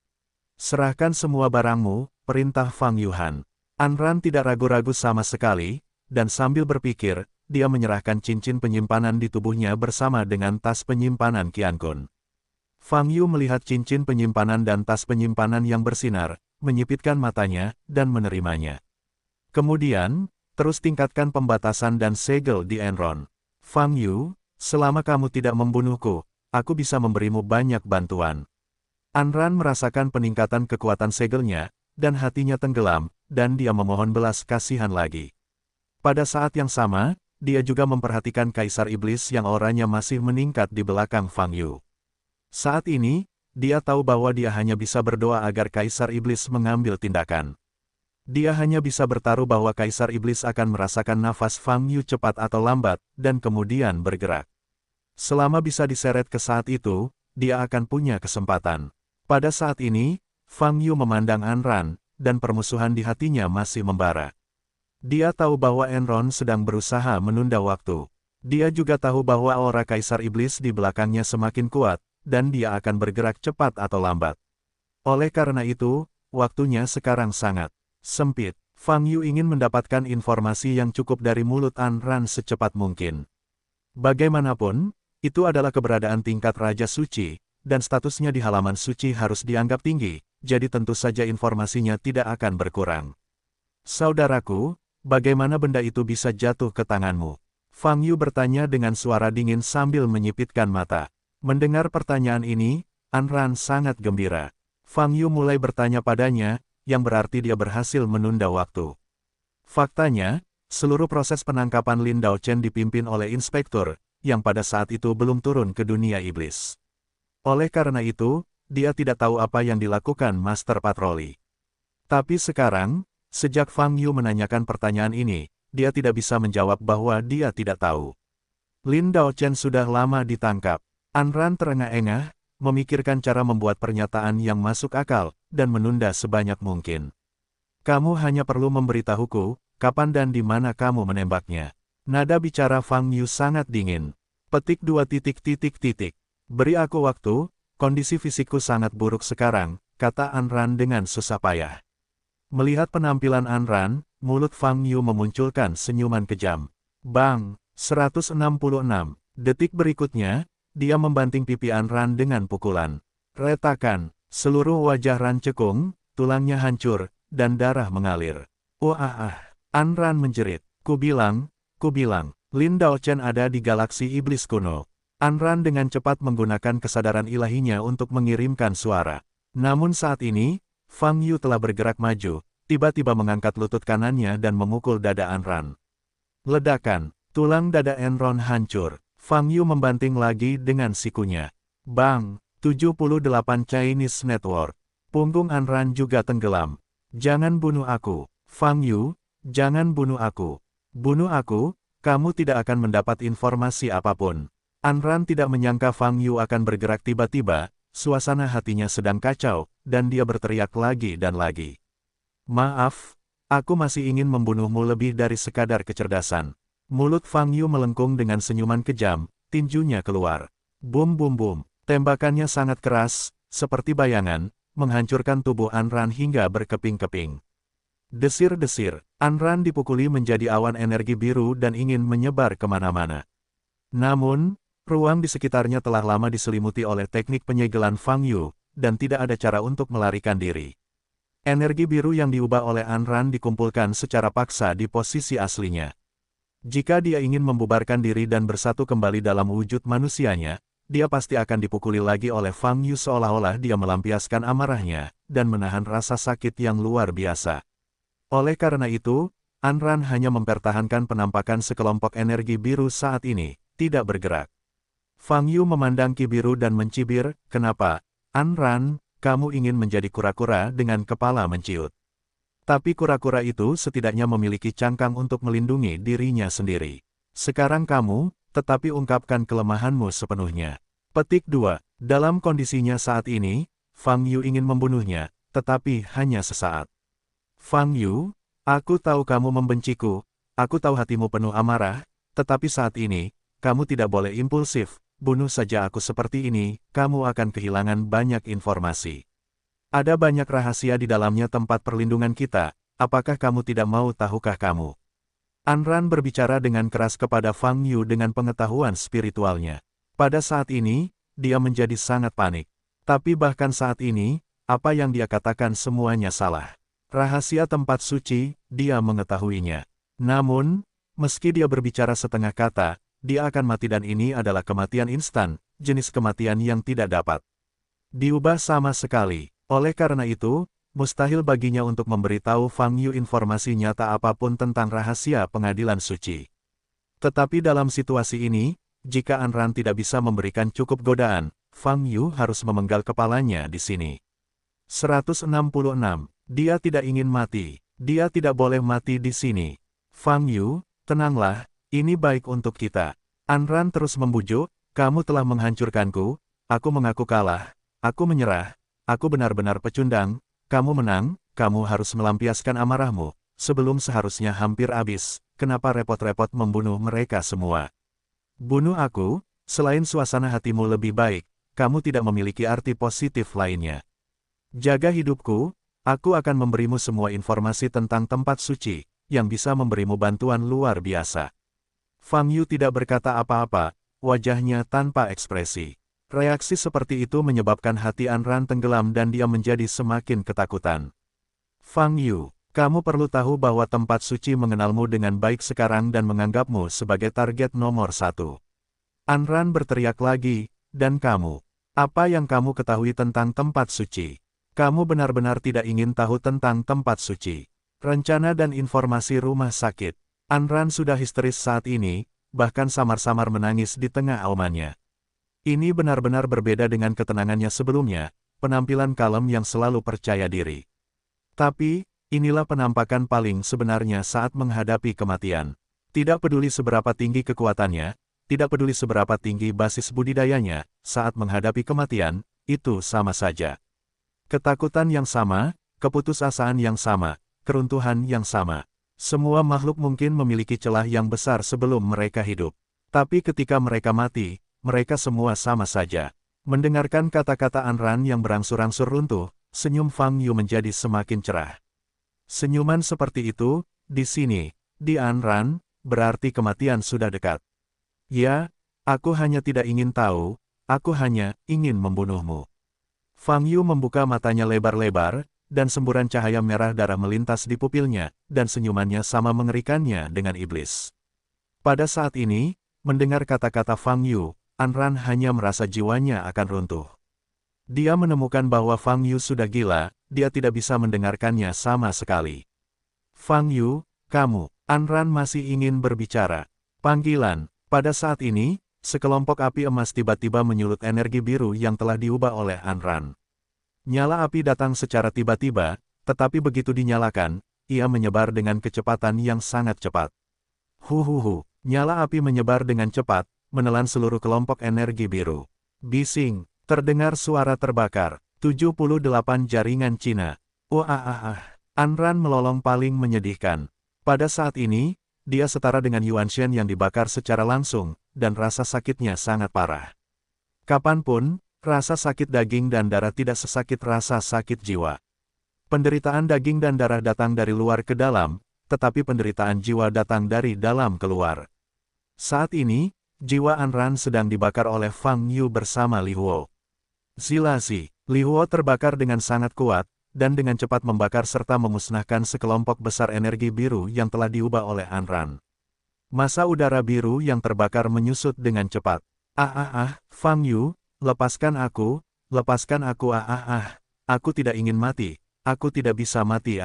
Speaker 1: Serahkan semua barangmu, perintah Fang Yuhan. Anran tidak ragu-ragu sama sekali, dan sambil berpikir, dia menyerahkan cincin penyimpanan di tubuhnya bersama dengan tas penyimpanan Qiankun. Fang Yu melihat cincin penyimpanan dan tas penyimpanan yang bersinar, menyipitkan matanya, dan menerimanya. Kemudian, terus tingkatkan pembatasan dan segel di Enron. Fang Yu, selama kamu tidak membunuhku, aku bisa memberimu banyak bantuan. Anran merasakan peningkatan kekuatan segelnya, dan hatinya tenggelam, dan dia memohon belas kasihan lagi. Pada saat yang sama, dia juga memperhatikan Kaisar Iblis yang auranya masih meningkat di belakang Fang Yu. Saat ini, dia tahu bahwa dia hanya bisa berdoa agar Kaisar Iblis mengambil tindakan. Dia hanya bisa bertaruh bahwa Kaisar Iblis akan merasakan nafas Fang Yu cepat atau lambat, dan kemudian bergerak. Selama bisa diseret ke saat itu, dia akan punya kesempatan. Pada saat ini, Fang Yu memandang Anran, dan permusuhan di hatinya masih membara. Dia tahu bahwa Enron sedang berusaha menunda waktu. Dia juga tahu bahwa aura Kaisar Iblis di belakangnya semakin kuat, dan dia akan bergerak cepat atau lambat. Oleh karena itu, waktunya sekarang sangat sempit. Fang Yu ingin mendapatkan informasi yang cukup dari mulut Anran secepat mungkin. Bagaimanapun, itu adalah keberadaan tingkat Raja Suci, dan statusnya di halaman suci harus dianggap tinggi, jadi tentu saja informasinya tidak akan berkurang. Saudaraku, bagaimana benda itu bisa jatuh ke tanganmu? Fang Yu bertanya dengan suara dingin sambil menyipitkan mata. Mendengar pertanyaan ini, Anran sangat gembira. Fang Yu mulai bertanya padanya, yang berarti dia berhasil menunda waktu. Faktanya, seluruh proses penangkapan Lin Daochen dipimpin oleh inspektur, yang pada saat itu belum turun ke dunia iblis. Oleh karena itu, dia tidak tahu apa yang dilakukan Master Patroli. Tapi sekarang, sejak Fang Yu menanyakan pertanyaan ini, dia tidak bisa menjawab bahwa dia tidak tahu. Lin Daochen sudah lama ditangkap. Anran terengah-engah, memikirkan cara membuat pernyataan yang masuk akal, dan menunda sebanyak mungkin. Kamu hanya perlu memberitahuku, kapan dan di mana kamu menembaknya. Nada bicara Fang Yu sangat dingin. Petik 2 titik. Beri aku waktu, kondisi fisikku sangat buruk sekarang, kata Anran dengan susah payah. Melihat penampilan Anran, mulut Fang Yu memunculkan senyuman kejam. Bang, 166. Detik berikutnya, dia membanting pipi Anran dengan pukulan. Retakan, seluruh wajah Ran cekung, tulangnya hancur, dan darah mengalir. Anran menjerit. Ku bilang, Lin Daochen ada di galaksi iblis kuno. Anran dengan cepat menggunakan kesadaran ilahinya untuk mengirimkan suara. Namun saat ini, Fang Yu telah bergerak maju, tiba-tiba mengangkat lutut kanannya dan memukul dada Anran. Ledakan, tulang dada Enron hancur. Fang Yu membanting lagi dengan sikunya. Bang, 78 Chinese Network. Punggung Anran juga tenggelam. Jangan bunuh aku. Fang Yu, jangan bunuh aku. Bunuh aku, kamu tidak akan mendapat informasi apapun. Anran tidak menyangka Fang Yu akan bergerak tiba-tiba, suasana hatinya sedang kacau, dan dia berteriak lagi dan lagi. Maaf, aku masih ingin membunuhmu lebih dari sekadar kecerdasan. Mulut Fang Yu melengkung dengan senyuman kejam, tinjunya keluar. Bum, tembakannya sangat keras, seperti bayangan, menghancurkan tubuh Anran hingga berkeping-keping. Desir-desir, Anran dipukuli menjadi awan energi biru dan ingin menyebar kemana-mana. Namun, ruang di sekitarnya telah lama diselimuti oleh teknik penyegelan Fang Yu, dan tidak ada cara untuk melarikan diri. Energi biru yang diubah oleh Anran dikumpulkan secara paksa di posisi aslinya. Jika dia ingin membubarkan diri dan bersatu kembali dalam wujud manusianya, dia pasti akan dipukuli lagi oleh Fang Yu seolah-olah dia melampiaskan amarahnya, dan menahan rasa sakit yang luar biasa. Oleh karena itu, Anran hanya mempertahankan penampakan sekelompok energi biru saat ini, tidak bergerak. Fang Yu memandang Ki biru dan mencibir, "Kenapa, Anran, kamu ingin menjadi kura-kura dengan kepala menciut? Tapi kura-kura itu setidaknya memiliki cangkang untuk melindungi dirinya sendiri. Sekarang kamu, tetapi ungkapkan kelemahanmu sepenuhnya." Petik 2. Dalam kondisinya saat ini, Fang Yu ingin membunuhnya, tetapi hanya sesaat. "Fang Yu, aku tahu kamu membenciku, aku tahu hatimu penuh amarah, tetapi saat ini, kamu tidak boleh impulsif, bunuh saja aku seperti ini, kamu akan kehilangan banyak informasi. Ada banyak rahasia di dalamnya tempat perlindungan kita, apakah kamu tidak mau tahukah kamu?" Anran berbicara dengan keras kepada Fang Yu dengan pengetahuan spiritualnya. Pada saat ini, dia menjadi sangat panik. Tapi bahkan saat ini, apa yang dia katakan semuanya salah. Rahasia tempat suci, dia mengetahuinya. Namun, meski dia berbicara setengah kata, dia akan mati dan ini adalah kematian instan, jenis kematian yang tidak dapat diubah sama sekali. Oleh karena itu, mustahil baginya untuk memberitahu Fang Yu informasi nyata apapun tentang rahasia pengadilan suci. Tetapi dalam situasi ini, jika Anran tidak bisa memberikan cukup godaan, Fang Yu harus memenggal kepalanya di sini. 166. Dia tidak ingin mati. Dia tidak boleh mati di sini. "Fang Yu, tenanglah, ini baik untuk kita." Anran terus membujuk, "Kamu telah menghancurkanku, aku mengaku kalah, aku menyerah, aku benar-benar pecundang, kamu menang, kamu harus melampiaskan amarahmu, sebelum seharusnya hampir habis, kenapa repot-repot membunuh mereka semua? Bunuh aku, selain suasana hatimu lebih baik, kamu tidak memiliki arti positif lainnya. Jaga hidupku, aku akan memberimu semua informasi tentang tempat suci, yang bisa memberimu bantuan luar biasa." Fang Yu tidak berkata apa-apa, wajahnya tanpa ekspresi. Reaksi seperti itu menyebabkan hati Anran tenggelam dan dia menjadi semakin ketakutan. "Fang Yu, kamu perlu tahu bahwa tempat suci mengenalmu dengan baik sekarang dan menganggapmu sebagai target nomor 1. Anran berteriak lagi, "Dan kamu, apa yang kamu ketahui tentang tempat suci? Kamu benar-benar tidak ingin tahu tentang tempat suci. Rencana dan informasi rumah sakit." Anran sudah histeris saat ini, bahkan samar-samar menangis di tengah aumannya. Ini benar-benar berbeda dengan ketenangannya sebelumnya, penampilan kalem yang selalu percaya diri. Tapi, inilah penampakan paling sebenarnya saat menghadapi kematian. Tidak peduli seberapa tinggi kekuatannya, tidak peduli seberapa tinggi basis budidayanya, saat menghadapi kematian, itu sama saja. Ketakutan yang sama, keputusasaan yang sama, keruntuhan yang sama. Semua makhluk mungkin memiliki celah yang besar sebelum mereka hidup. Tapi ketika mereka mati, mereka semua sama saja. Mendengarkan kata-kata Anran yang berangsur-angsur runtuh, senyum Fang Yu menjadi semakin cerah. Senyuman seperti itu, di sini, di Anran, berarti kematian sudah dekat. "Ya, aku hanya tidak ingin tahu, aku hanya ingin membunuhmu." Fang Yu membuka matanya lebar-lebar, dan semburan cahaya merah darah melintas di pupilnya, dan senyumannya sama mengerikannya dengan iblis. Pada saat ini, mendengar kata-kata Fang Yu, Anran hanya merasa jiwanya akan runtuh. Dia menemukan bahwa Fang Yu sudah gila, dia tidak bisa mendengarkannya sama sekali. "Fang Yu, kamu," Anran masih ingin berbicara. Panggilan. Pada saat ini, sekelompok api emas tiba-tiba menyulut energi biru yang telah diubah oleh Anran. Nyala api datang secara tiba-tiba, tetapi begitu dinyalakan, ia menyebar dengan kecepatan yang sangat cepat. Huhuhu, nyala api menyebar dengan cepat, menelan seluruh kelompok energi biru. Bising, terdengar suara terbakar, 78 jaringan Cina. Wah, Anran melolong paling menyedihkan. Pada saat ini, dia setara dengan Yuan Shen yang dibakar secara langsung, dan rasa sakitnya sangat parah. Kapanpun, rasa sakit daging dan darah tidak sesakit rasa sakit jiwa. Penderitaan daging dan darah datang dari luar ke dalam, tetapi penderitaan jiwa datang dari dalam keluar. Saat ini, jiwa Anran sedang dibakar oleh Fang Yu bersama Li Huo. Zilasi, Li Huo terbakar dengan sangat kuat, dan dengan cepat membakar serta memusnahkan sekelompok besar energi biru yang telah diubah oleh Anran. Massa udara biru yang terbakar menyusut dengan cepat. Fang Yu, lepaskan aku, aku tidak ingin mati, aku tidak bisa mati,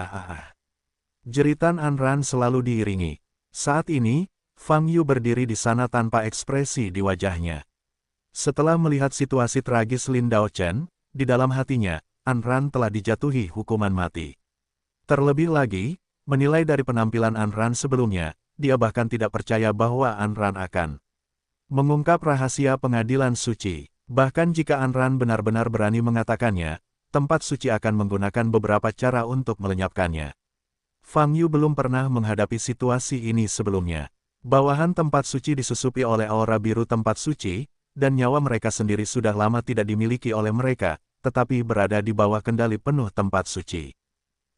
Speaker 1: Jeritan Anran selalu diiringi. Saat ini, Fang Yu berdiri di sana tanpa ekspresi di wajahnya. Setelah melihat situasi tragis Lin Daochen, di dalam hatinya, Anran telah dijatuhi hukuman mati. Terlebih lagi, menilai dari penampilan Anran sebelumnya, dia bahkan tidak percaya bahwa Anran akan mengungkap rahasia pengadilan suci. Bahkan jika Anran benar-benar berani mengatakannya, tempat suci akan menggunakan beberapa cara untuk melenyapkannya. Fang Yu belum pernah menghadapi situasi ini sebelumnya. Bawahan tempat suci disusupi oleh aura biru tempat suci, dan nyawa mereka sendiri sudah lama tidak dimiliki oleh mereka, tetapi berada di bawah kendali penuh tempat suci.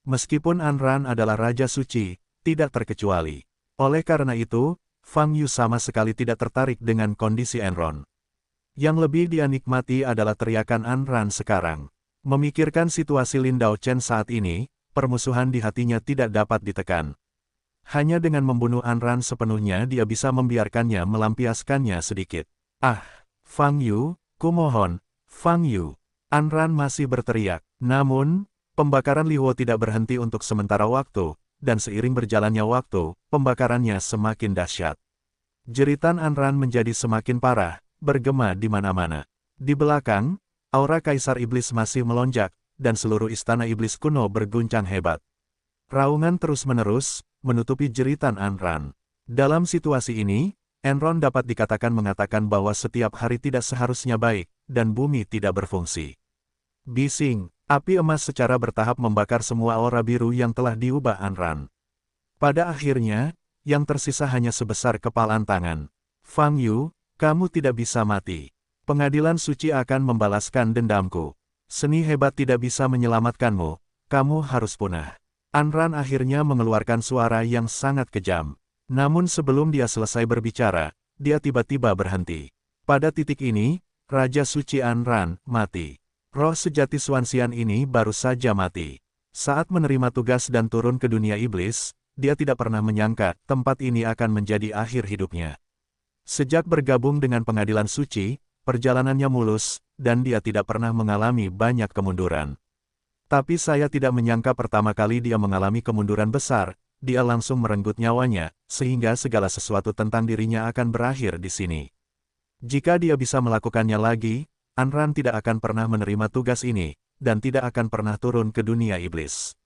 Speaker 1: Meskipun Anran adalah Raja Suci, tidak terkecuali. Oleh karena itu, Fang Yu sama sekali tidak tertarik dengan kondisi Enron. Yang lebih dia nikmati adalah teriakan Anran sekarang. Memikirkan situasi Lin Daochen saat ini, permusuhan di hatinya tidak dapat ditekan. Hanya dengan membunuh Anran sepenuhnya dia bisa membiarkannya melampiaskannya sedikit. Fang Yu, kumohon, Fang Yu. Anran masih berteriak. Namun, pembakaran Li Huo tidak berhenti untuk sementara waktu, dan seiring berjalannya waktu, pembakarannya semakin dahsyat. Jeritan Anran menjadi semakin parah, bergema di mana-mana. Di belakang, aura Kaisar Iblis masih melonjak, dan seluruh istana iblis kuno berguncang hebat. Raungan terus-menerus, menutupi jeritan Anran. Dalam situasi ini, Enron dapat dikatakan mengatakan bahwa setiap hari tidak seharusnya baik, dan bumi tidak berfungsi. Bising, api emas secara bertahap membakar semua aura biru yang telah diubah Anran. Pada akhirnya, yang tersisa hanya sebesar kepalan tangan. Fang Yu, kamu tidak bisa mati. Pengadilan suci akan membalaskan dendamku. Seni hebat tidak bisa menyelamatkanmu, kamu harus punah. Anran akhirnya mengeluarkan suara yang sangat kejam. Namun sebelum dia selesai berbicara, dia tiba-tiba berhenti. Pada titik ini, Raja Suci Anran mati. Roh sejati Xuanxian ini baru saja mati. Saat menerima tugas dan turun ke dunia iblis, dia tidak pernah menyangka tempat ini akan menjadi akhir hidupnya. Sejak bergabung dengan pengadilan suci, perjalanannya mulus, dan dia tidak pernah mengalami banyak kemunduran. Tapi saya tidak menyangka pertama kali dia mengalami kemunduran besar, dia langsung merenggut nyawanya, sehingga segala sesuatu tentang dirinya akan berakhir di sini. Jika dia bisa melakukannya lagi, Anran tidak akan pernah menerima tugas ini, dan tidak akan pernah turun ke dunia iblis.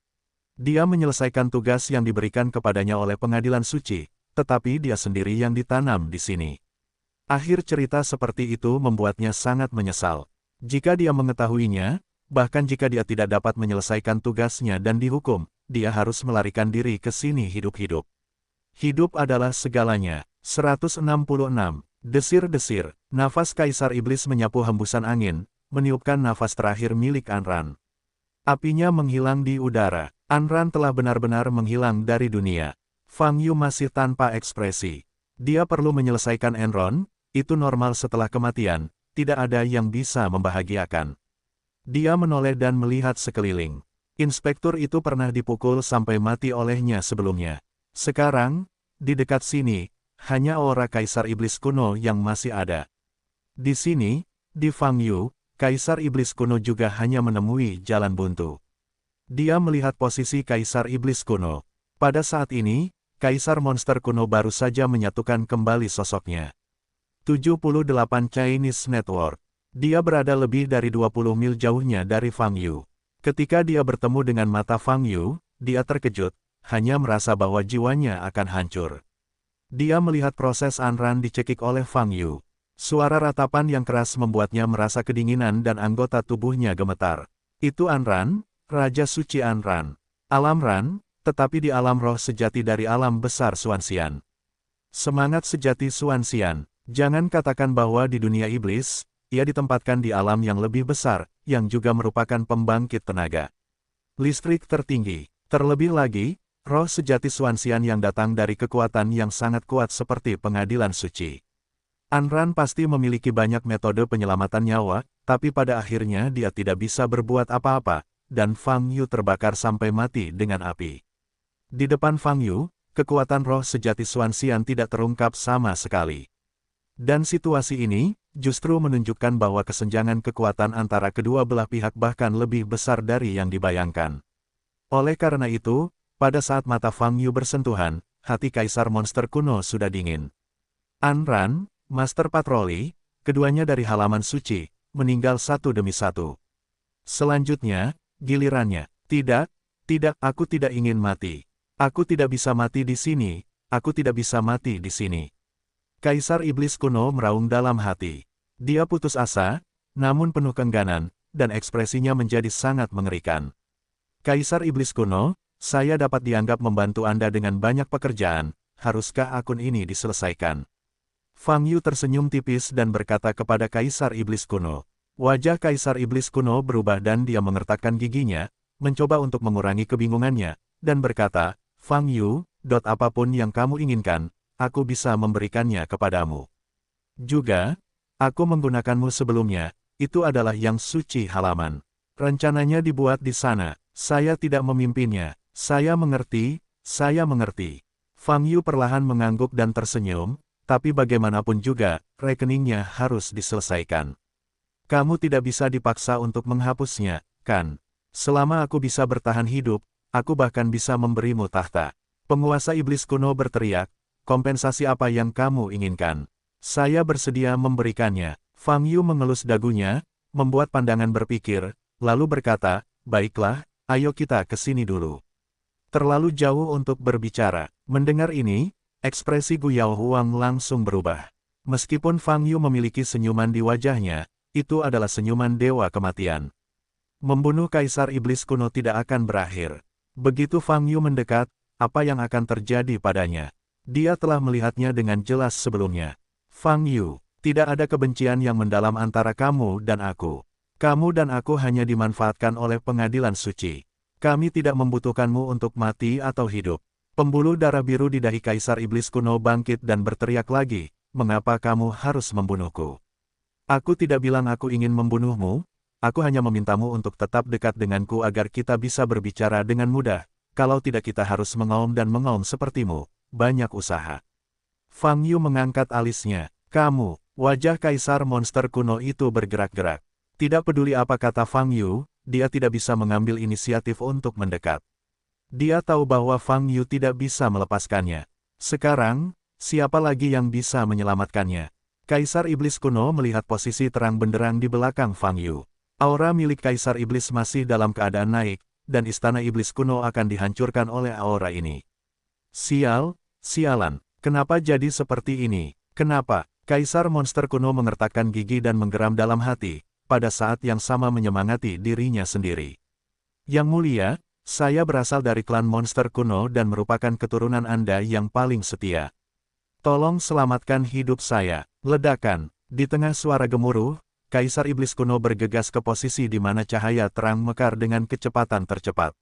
Speaker 1: Dia menyelesaikan tugas yang diberikan kepadanya oleh pengadilan suci, tetapi dia sendiri yang ditanam di sini. Akhir cerita seperti itu membuatnya sangat menyesal. Jika dia mengetahuinya, bahkan jika dia tidak dapat menyelesaikan tugasnya dan dihukum, dia harus melarikan diri ke sini hidup-hidup. Hidup adalah segalanya. 166. Desir-desir, nafas Kaisar Iblis menyapu hembusan angin, meniupkan nafas terakhir milik Anran. Apinya menghilang di udara. Anran telah benar-benar menghilang dari dunia. Fang Yu masih tanpa ekspresi. Dia perlu menyelesaikan Enron, itu normal setelah kematian, tidak ada yang bisa membahagiakan. Dia menoleh dan melihat sekeliling. Inspektur itu pernah dipukul sampai mati olehnya sebelumnya. Sekarang, di dekat sini, hanya aura Kaisar Iblis kuno yang masih ada. Di sini, di Fang Yu, Kaisar Iblis kuno juga hanya menemui jalan buntu. Dia melihat posisi Kaisar Iblis kuno. Pada saat ini, Kaisar monster kuno baru saja menyatukan kembali sosoknya. 78 Chinese Network. Dia berada lebih dari 20 mil jauhnya dari Fang Yu. Ketika dia bertemu dengan mata Fang Yu, dia terkejut, hanya merasa bahwa jiwanya akan hancur. Dia melihat proses Anran dicekik oleh Fang Yu. Suara ratapan yang keras membuatnya merasa kedinginan dan anggota tubuhnya gemetar. Itu Anran, Raja Suci Anran. Alam Ran, tetapi di alam roh sejati dari alam besar Xuanxian. Semangat sejati Xuanxian. Jangan katakan bahwa di dunia iblis, ia ditempatkan di alam yang lebih besar, yang juga merupakan pembangkit tenaga. listrik tertinggi. Terlebih lagi, roh sejati Xuanxian yang datang dari kekuatan yang sangat kuat seperti pengadilan suci. Anran pasti memiliki banyak metode penyelamatan nyawa, tapi pada akhirnya dia tidak bisa berbuat apa-apa, dan Fang Yu terbakar sampai mati dengan api. Di depan Fang Yu, kekuatan roh sejati Xuanxian tidak terungkap sama sekali. Dan situasi ini, justru menunjukkan bahwa kesenjangan kekuatan antara kedua belah pihak bahkan lebih besar dari yang dibayangkan. Oleh karena itu, pada saat mata Fang Yu bersentuhan, hati Kaisar Monster Kuno sudah dingin. Anran, Master Patroli, keduanya dari halaman suci, meninggal satu demi satu. Selanjutnya, gilirannya. Tidak, aku tidak ingin mati. Aku tidak bisa mati di sini, aku tidak bisa mati di sini. Kaisar Iblis Kuno meraung dalam hati. Dia putus asa, namun penuh keengganan, dan ekspresinya menjadi sangat mengerikan. Kaisar Iblis Kuno, saya dapat dianggap membantu Anda dengan banyak pekerjaan, haruskah akun ini diselesaikan? Fang Yu tersenyum tipis dan berkata kepada Kaisar Iblis Kuno. Wajah Kaisar Iblis Kuno berubah dan dia mengertakkan giginya, mencoba untuk mengurangi kebingungannya, dan berkata, Fang Yu, apapun yang kamu inginkan, aku bisa memberikannya kepadamu. Juga, aku menggunakanmu sebelumnya, itu adalah yang suci halaman. Rencananya dibuat di sana. Saya tidak memimpinnya. Saya mengerti, saya mengerti. Fang Yu perlahan mengangguk dan tersenyum, tapi bagaimanapun juga, rekeningnya harus diselesaikan. Kamu tidak bisa dipaksa untuk menghapusnya, kan? Selama aku bisa bertahan hidup, aku bahkan bisa memberimu tahta. Penguasa Iblis Kuno berteriak, kompensasi apa yang kamu inginkan? Saya bersedia memberikannya. Fang Yu mengelus dagunya, membuat pandangan berpikir, lalu berkata, baiklah, ayo kita ke sini dulu. Terlalu jauh untuk berbicara. Mendengar ini, ekspresi Gu Yao Huang langsung berubah. Meskipun Fang Yu memiliki senyuman di wajahnya, itu adalah senyuman dewa kematian. Membunuh Kaisar Iblis Kuno tidak akan berakhir. Begitu Fang Yu mendekat, apa yang akan terjadi padanya? Dia telah melihatnya dengan jelas sebelumnya. Fang Yu, tidak ada kebencian yang mendalam antara kamu dan aku. Kamu dan aku hanya dimanfaatkan oleh pengadilan suci. Kami tidak membutuhkanmu untuk mati atau hidup. Pembuluh darah biru di dahi Kaisar Iblis Kuno bangkit dan berteriak lagi, mengapa kamu harus membunuhku? Aku tidak bilang aku ingin membunuhmu, aku hanya memintamu untuk tetap dekat denganku agar kita bisa berbicara dengan mudah, kalau tidak kita harus mengaum dan mengaum sepertimu, banyak usaha. Fang Yu mengangkat alisnya, kamu, wajah Kaisar Monster Kuno itu bergerak-gerak. Tidak peduli apa kata Fang Yu, dia tidak bisa mengambil inisiatif untuk mendekat. Dia tahu bahwa Fang Yu tidak bisa melepaskannya. Sekarang, siapa lagi yang bisa menyelamatkannya? Kaisar Iblis Kuno melihat posisi terang benderang di belakang Fang Yu. Aura milik Kaisar Iblis masih dalam keadaan naik, dan Istana Iblis Kuno akan dihancurkan oleh aura ini. Sialan, kenapa jadi seperti ini? Kenapa? Kaisar Monster Kuno mengertakkan gigi dan menggeram dalam hati, pada saat yang sama menyemangati dirinya sendiri. Yang mulia, saya berasal dari klan Monster Kuno dan merupakan keturunan Anda yang paling setia. Tolong selamatkan hidup saya. Ledakan. Di tengah suara gemuruh, Kaisar Iblis Kuno bergegas ke posisi di mana cahaya terang mekar dengan kecepatan tercepat.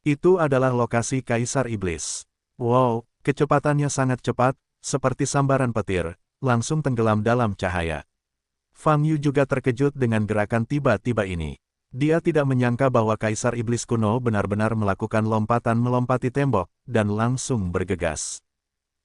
Speaker 1: Itu adalah lokasi Kaisar Iblis. Wow, kecepatannya sangat cepat, seperti sambaran petir, langsung tenggelam dalam cahaya. Fang Yu juga terkejut dengan gerakan tiba-tiba ini. Dia tidak menyangka bahwa Kaisar Iblis Kuno benar-benar melakukan lompatan melompati tembok, dan langsung bergegas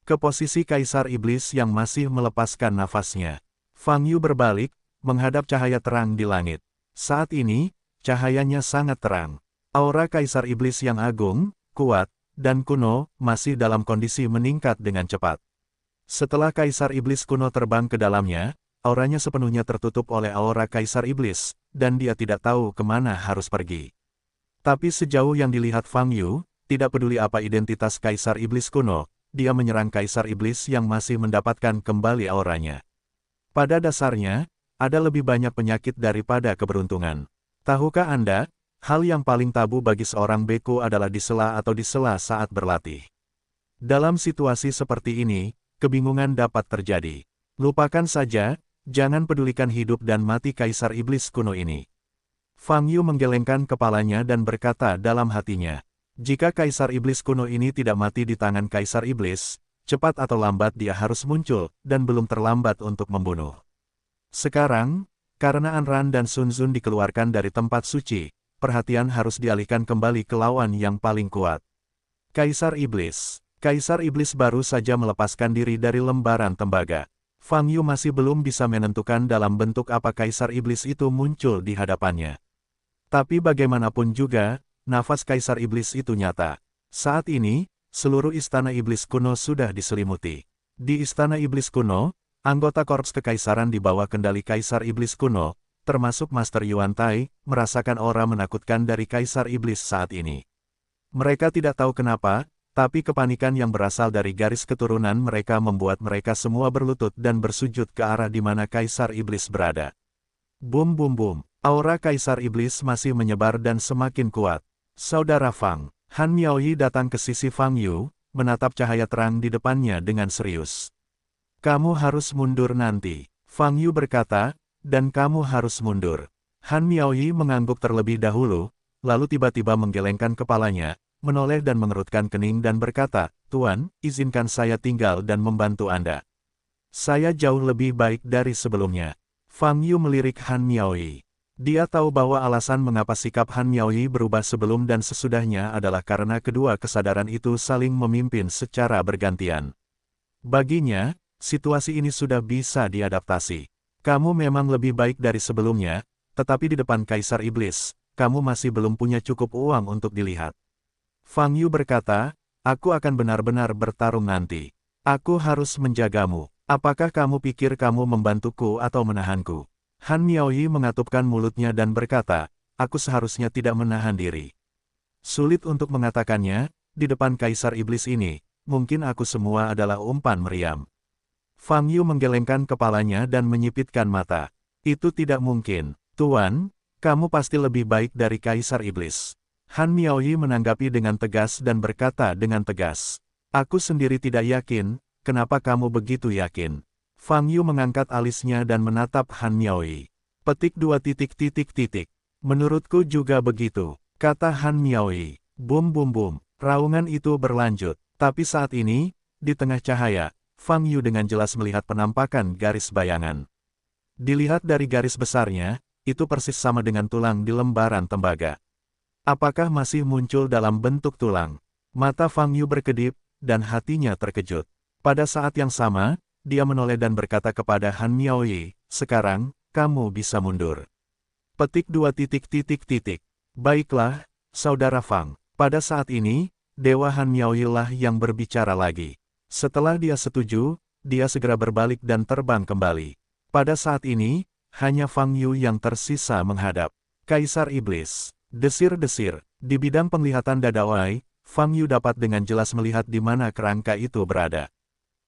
Speaker 1: ke posisi Kaisar Iblis yang masih melepaskan nafasnya. Fang Yu berbalik, menghadap cahaya terang di langit. Saat ini, cahayanya sangat terang. Aura Kaisar Iblis yang agung, kuat, dan kuno, masih dalam kondisi meningkat dengan cepat. Setelah Kaisar Iblis Kuno terbang ke dalamnya, auranya sepenuhnya tertutup oleh aura Kaisar Iblis, dan dia tidak tahu kemana harus pergi. Tapi sejauh yang dilihat Fang Yu, tidak peduli apa identitas Kaisar Iblis Kuno, dia menyerang Kaisar Iblis yang masih mendapatkan kembali auranya. Pada dasarnya, ada lebih banyak penyakit daripada keberuntungan. Tahukah Anda, hal yang paling tabu bagi seorang beku adalah disela atau disela saat berlatih. Dalam situasi seperti ini, kebingungan dapat terjadi. Lupakan saja, jangan pedulikan hidup dan mati Kaisar Iblis Kuno ini. Fang Yu menggelengkan kepalanya dan berkata dalam hatinya, jika Kaisar Iblis kuno ini tidak mati di tangan Kaisar Iblis, cepat atau lambat dia harus muncul, dan belum terlambat untuk membunuh. Sekarang, karena Anran dan Sun Zun dikeluarkan dari tempat suci, perhatian harus dialihkan kembali ke lawan yang paling kuat. Kaisar Iblis. Kaisar Iblis baru saja melepaskan diri dari lembaran tembaga. Fang Yu masih belum bisa menentukan dalam bentuk apa Kaisar Iblis itu muncul di hadapannya. Tapi bagaimanapun juga, nafas Kaisar Iblis itu nyata. Saat ini, seluruh Istana Iblis kuno sudah diselimuti. Di Istana Iblis kuno, anggota Korps Kekaisaran di bawah kendali Kaisar Iblis kuno, termasuk Master Yuan Tai, merasakan aura menakutkan dari Kaisar Iblis saat ini. Mereka tidak tahu kenapa, tapi kepanikan yang berasal dari garis keturunan mereka membuat mereka semua berlutut dan bersujud ke arah di mana Kaisar Iblis berada. Bum bum bum. Aura Kaisar Iblis masih menyebar dan semakin kuat. Saudara Fang, Han Miaoyi datang ke sisi Fang Yu, menatap cahaya terang di depannya dengan serius. Kamu harus mundur nanti, Fang Yu berkata, dan kamu harus mundur. Han Miaoyi mengangguk terlebih dahulu, lalu tiba-tiba menggelengkan kepalanya, menoleh dan mengerutkan kening dan berkata, Tuan, izinkan saya tinggal dan membantu Anda. Saya jauh lebih baik dari sebelumnya. Fang Yu melirik Han Miaoyi. Dia tahu bahwa alasan mengapa sikap Han Miaoyi berubah sebelum dan sesudahnya adalah karena kedua kesadaran itu saling memimpin secara bergantian. Baginya, situasi ini sudah bisa diadaptasi. Kamu memang lebih baik dari sebelumnya, tetapi di depan Kaisar Iblis, kamu masih belum punya cukup uang untuk dilihat. Fang Yu berkata, aku akan benar-benar bertarung nanti. Aku harus menjagamu. Apakah kamu pikir kamu membantuku atau menahanku? Han Miaoyi mengatupkan mulutnya dan berkata, aku seharusnya tidak menahan diri. Sulit untuk mengatakannya, di depan Kaisar Iblis ini, mungkin aku semua adalah umpan meriam. Fang Yu menggelengkan kepalanya dan menyipitkan mata. Itu tidak mungkin, Tuan, kamu pasti lebih baik dari Kaisar Iblis. Han Miaoyi menanggapi dengan tegas dan berkata dengan tegas. Aku sendiri tidak yakin, kenapa kamu begitu yakin? Fang Yu mengangkat alisnya dan menatap Han Miaoyi. Petik 2 titik titik titik. Menurutku juga begitu, kata Han Miaoyi. Bum bum bum, raungan itu berlanjut. Tapi saat ini, di tengah cahaya, Fang Yu dengan jelas melihat penampakan garis bayangan. Dilihat dari garis besarnya, itu persis sama dengan tulang di lembaran tembaga. Apakah masih muncul dalam bentuk tulang? Mata Fang Yu berkedip, dan hatinya terkejut. Pada saat yang sama, dia menoleh dan berkata kepada Han Miaoyi, sekarang, kamu bisa mundur. Petik 2 titik titik titik. Baiklah, Saudara Fang. Pada saat ini, Dewa Han Miaoyi lah yang berbicara lagi. Setelah dia setuju, dia segera berbalik dan terbang kembali. Pada saat ini, hanya Fang Yu yang tersisa menghadap Kaisar Iblis. Desir-desir, di bidang penglihatan dadawai, Fang Yu dapat dengan jelas melihat di mana kerangka itu berada.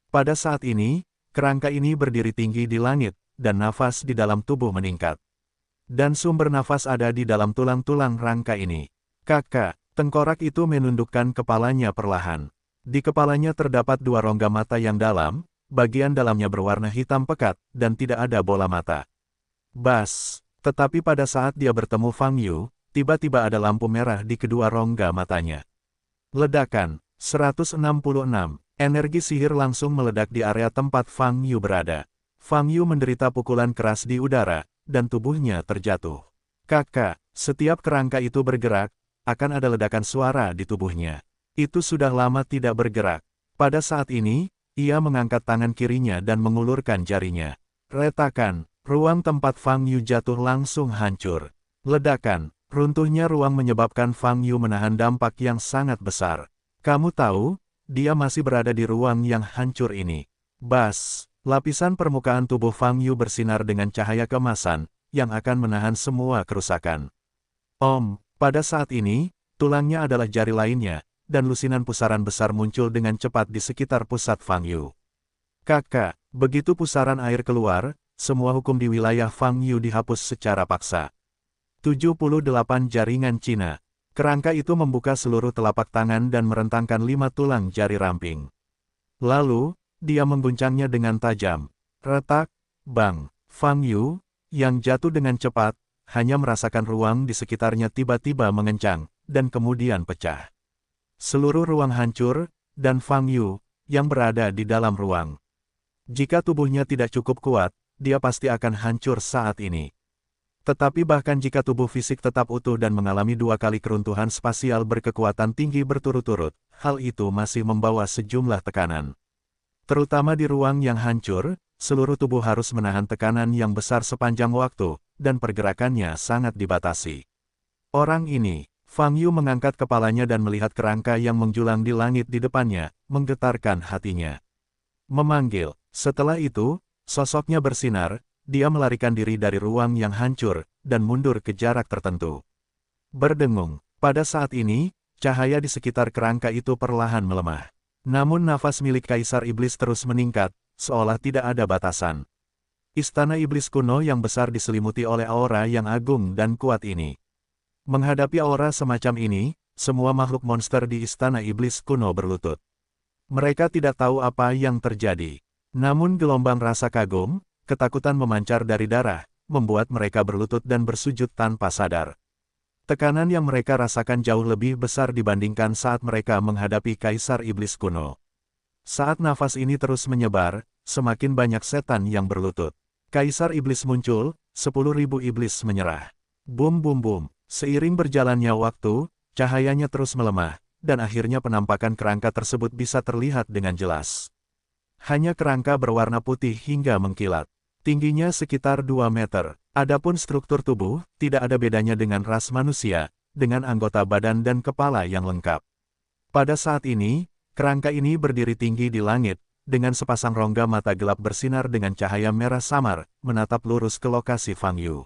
Speaker 1: Pada saat ini, kerangka ini berdiri tinggi di langit, dan nafas di dalam tubuh meningkat. Dan sumber nafas ada di dalam tulang-tulang rangka ini. Kakak, tengkorak itu menundukkan kepalanya perlahan. Di kepalanya terdapat 2 rongga mata yang dalam, bagian dalamnya berwarna hitam pekat, dan tidak ada bola mata. Bas, tetapi pada saat dia bertemu Fang Yu, tiba-tiba ada lampu merah di kedua rongga matanya. Ledakan, 166. Energi sihir langsung meledak di area tempat Fang Yu berada. Fang Yu menderita pukulan keras di udara, dan tubuhnya terjatuh. Kakak, setiap kerangka itu bergerak, akan ada ledakan suara di tubuhnya. Itu sudah lama tidak bergerak. Pada saat ini, ia mengangkat tangan kirinya dan mengulurkan jarinya. Retakan, ruang tempat Fang Yu jatuh langsung hancur. Ledakan, runtuhnya ruang menyebabkan Fang Yu menahan dampak yang sangat besar. Kamu tahu, dia masih berada di ruang yang hancur ini. Bas, lapisan permukaan tubuh Fang Yu bersinar dengan cahaya keemasan, yang akan menahan semua kerusakan. Pada saat ini, tulangnya adalah jari lainnya, dan lusinan pusaran besar muncul dengan cepat di sekitar pusat Fang Yu. Kakak, begitu pusaran air keluar, semua hukum di wilayah Fang Yu dihapus secara paksa. 78 jaringan Cina. Kerangka itu membuka seluruh telapak tangan dan merentangkan 5 tulang jari ramping. Lalu, dia mengguncangnya dengan tajam. Retak, bang, Fang Yu, yang jatuh dengan cepat, hanya merasakan ruang di sekitarnya tiba-tiba mengencang, dan kemudian pecah. Seluruh ruang hancur, dan Fang Yu, yang berada di dalam ruang. Jika tubuhnya tidak cukup kuat, dia pasti akan hancur saat ini. Tetapi bahkan jika tubuh fisik tetap utuh dan mengalami 2 kali keruntuhan spasial berkekuatan tinggi berturut-turut, hal itu masih membawa sejumlah tekanan. Terutama di ruang yang hancur, seluruh tubuh harus menahan tekanan yang besar sepanjang waktu, dan pergerakannya sangat dibatasi. Orang ini, Fang Yu mengangkat kepalanya dan melihat kerangka yang menjulang di langit di depannya, menggetarkan hatinya. Memanggil. Setelah itu, sosoknya bersinar, dia melarikan diri dari ruang yang hancur, dan mundur ke jarak tertentu. Berdengung. Pada saat ini, cahaya di sekitar kerangka itu perlahan melemah. Namun nafas milik Kaisar Iblis terus meningkat, seolah tidak ada batasan. Istana Iblis kuno yang besar diselimuti oleh aura yang agung dan kuat ini. Menghadapi aura semacam ini, semua makhluk monster di Istana Iblis kuno berlutut. Mereka tidak tahu apa yang terjadi. Namun gelombang rasa kagum, ketakutan memancar dari darah, membuat mereka berlutut dan bersujud tanpa sadar. Tekanan yang mereka rasakan jauh lebih besar dibandingkan saat mereka menghadapi Kaisar Iblis kuno. Saat nafas ini terus menyebar, semakin banyak setan yang berlutut. Kaisar Iblis muncul, 10.000 iblis menyerah. Bum bum bum, seiring berjalannya waktu, cahayanya terus melemah, dan akhirnya penampakan kerangka tersebut bisa terlihat dengan jelas. Hanya kerangka berwarna putih hingga mengkilat. Tingginya sekitar 2 meter. Adapun struktur tubuh, tidak ada bedanya dengan ras manusia, dengan anggota badan dan kepala yang lengkap. Pada saat ini, kerangka ini berdiri tinggi di langit, dengan sepasang rongga mata gelap bersinar dengan cahaya merah samar, menatap lurus ke lokasi Fang Yu.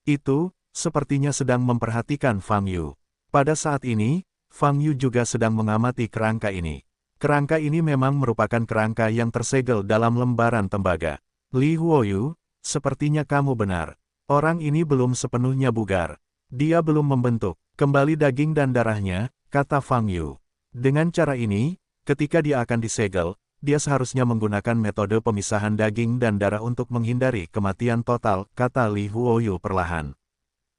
Speaker 1: Itu, sepertinya sedang memperhatikan Fang Yu. Pada saat ini, Fang Yu juga sedang mengamati kerangka ini. Kerangka ini memang merupakan kerangka yang tersegel dalam lembaran tembaga. Li Huoyu, sepertinya kamu benar. Orang ini belum sepenuhnya bugar. Dia belum membentuk kembali daging dan darahnya, kata Fang Yu. Dengan cara ini, ketika dia akan disegel, dia seharusnya menggunakan metode pemisahan daging dan darah untuk menghindari kematian total, kata Li Huoyu perlahan.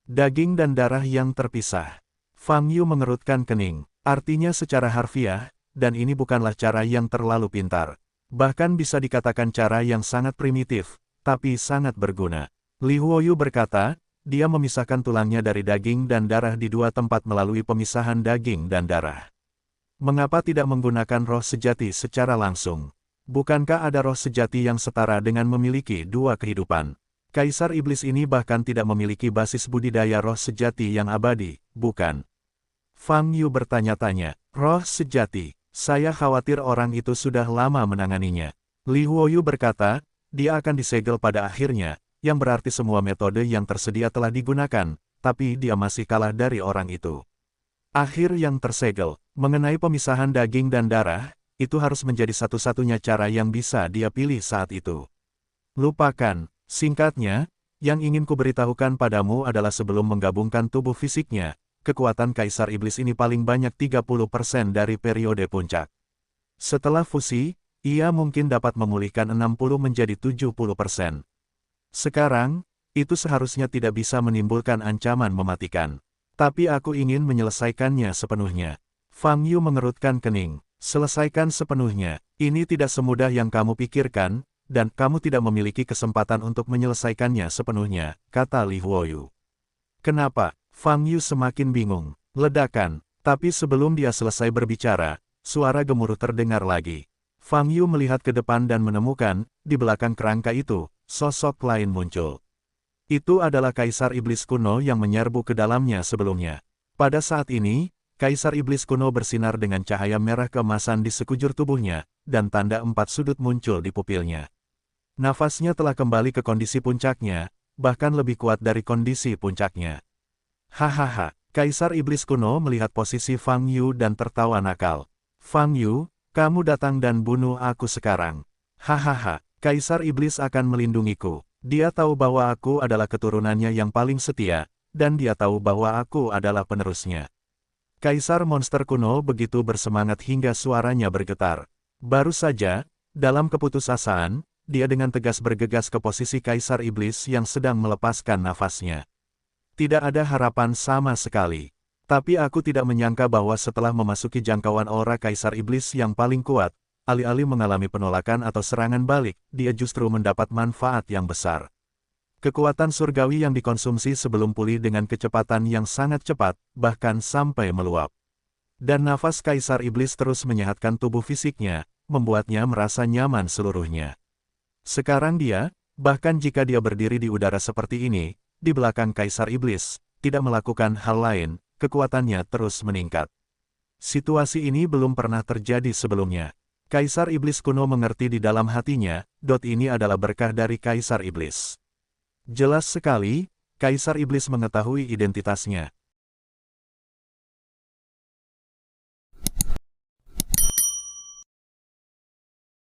Speaker 1: Daging dan darah yang terpisah. Fang Yu mengerutkan kening. Artinya secara harfiah, dan ini bukanlah cara yang terlalu pintar. Bahkan bisa dikatakan cara yang sangat primitif, tapi sangat berguna. Li Huoyu berkata, dia memisahkan tulangnya dari daging dan darah di 2 tempat melalui pemisahan daging dan darah. Mengapa tidak menggunakan roh sejati secara langsung? Bukankah ada roh sejati yang setara dengan memiliki 2 kehidupan? Kaisar Iblis ini bahkan tidak memiliki basis budidaya roh sejati yang abadi, bukan? Fang Yu bertanya-tanya, roh sejati. Saya khawatir orang itu sudah lama menanganinya. Li Huoyu berkata, dia akan disegel pada akhirnya, yang berarti semua metode yang tersedia telah digunakan, tapi dia masih kalah dari orang itu. Akhir yang tersegel, mengenai pemisahan daging dan darah, itu harus menjadi satu-satunya cara yang bisa dia pilih saat itu. Lupakan, singkatnya, yang ingin kuberitahukan padamu adalah sebelum menggabungkan tubuh fisiknya, kekuatan Kaisar Iblis ini paling banyak 30% dari periode puncak. Setelah fusi, ia mungkin dapat memulihkan 60 menjadi 70%. Sekarang, itu seharusnya tidak bisa menimbulkan ancaman mematikan. Tapi aku ingin menyelesaikannya sepenuhnya. Fang Yu mengerutkan kening. Selesaikan sepenuhnya. Ini tidak semudah yang kamu pikirkan, dan kamu tidak memiliki kesempatan untuk menyelesaikannya sepenuhnya, kata Li Huoyu. Kenapa? Fang Yu semakin bingung. Ledakan. Tapi sebelum dia selesai berbicara, suara gemuruh terdengar lagi. Fang Yu melihat ke depan dan menemukan, di belakang kerangka itu, sosok lain muncul. Itu adalah Kaisar Iblis kuno yang menyerbu ke dalamnya sebelumnya. Pada saat ini, Kaisar Iblis kuno bersinar dengan cahaya merah keemasan di sekujur tubuhnya, dan tanda 4 sudut muncul di pupilnya. Nafasnya telah kembali ke kondisi puncaknya, bahkan lebih kuat dari kondisi puncaknya. Hahaha, Kaisar Iblis kuno melihat posisi Fang Yu dan tertawa nakal. Fang Yu, kamu datang dan bunuh aku sekarang. Hahaha, Kaisar Iblis akan melindungiku. Dia tahu bahwa aku adalah keturunannya yang paling setia, dan dia tahu bahwa aku adalah penerusnya. Kaisar monster kuno begitu bersemangat hingga suaranya bergetar. Baru saja, dalam keputusasaan, dia dengan tegas bergegas ke posisi Kaisar Iblis yang sedang melepaskan nafasnya. Tidak ada harapan sama sekali. Tapi aku tidak menyangka bahwa setelah memasuki jangkauan aura Kaisar Iblis yang paling kuat, alih-alih mengalami penolakan atau serangan balik, dia justru mendapat manfaat yang besar. Kekuatan surgawi yang dikonsumsi sebelum pulih dengan kecepatan yang sangat cepat, bahkan sampai meluap. Dan nafas Kaisar Iblis terus menyehatkan tubuh fisiknya, membuatnya merasa nyaman seluruhnya. Sekarang dia, bahkan jika dia berdiri di udara seperti ini, di belakang Kaisar Iblis, tidak melakukan hal lain, kekuatannya terus meningkat. Situasi ini belum pernah terjadi sebelumnya. Kaisar Iblis kuno mengerti di dalam hatinya, ini adalah berkah dari Kaisar Iblis. Jelas sekali, Kaisar Iblis mengetahui identitasnya,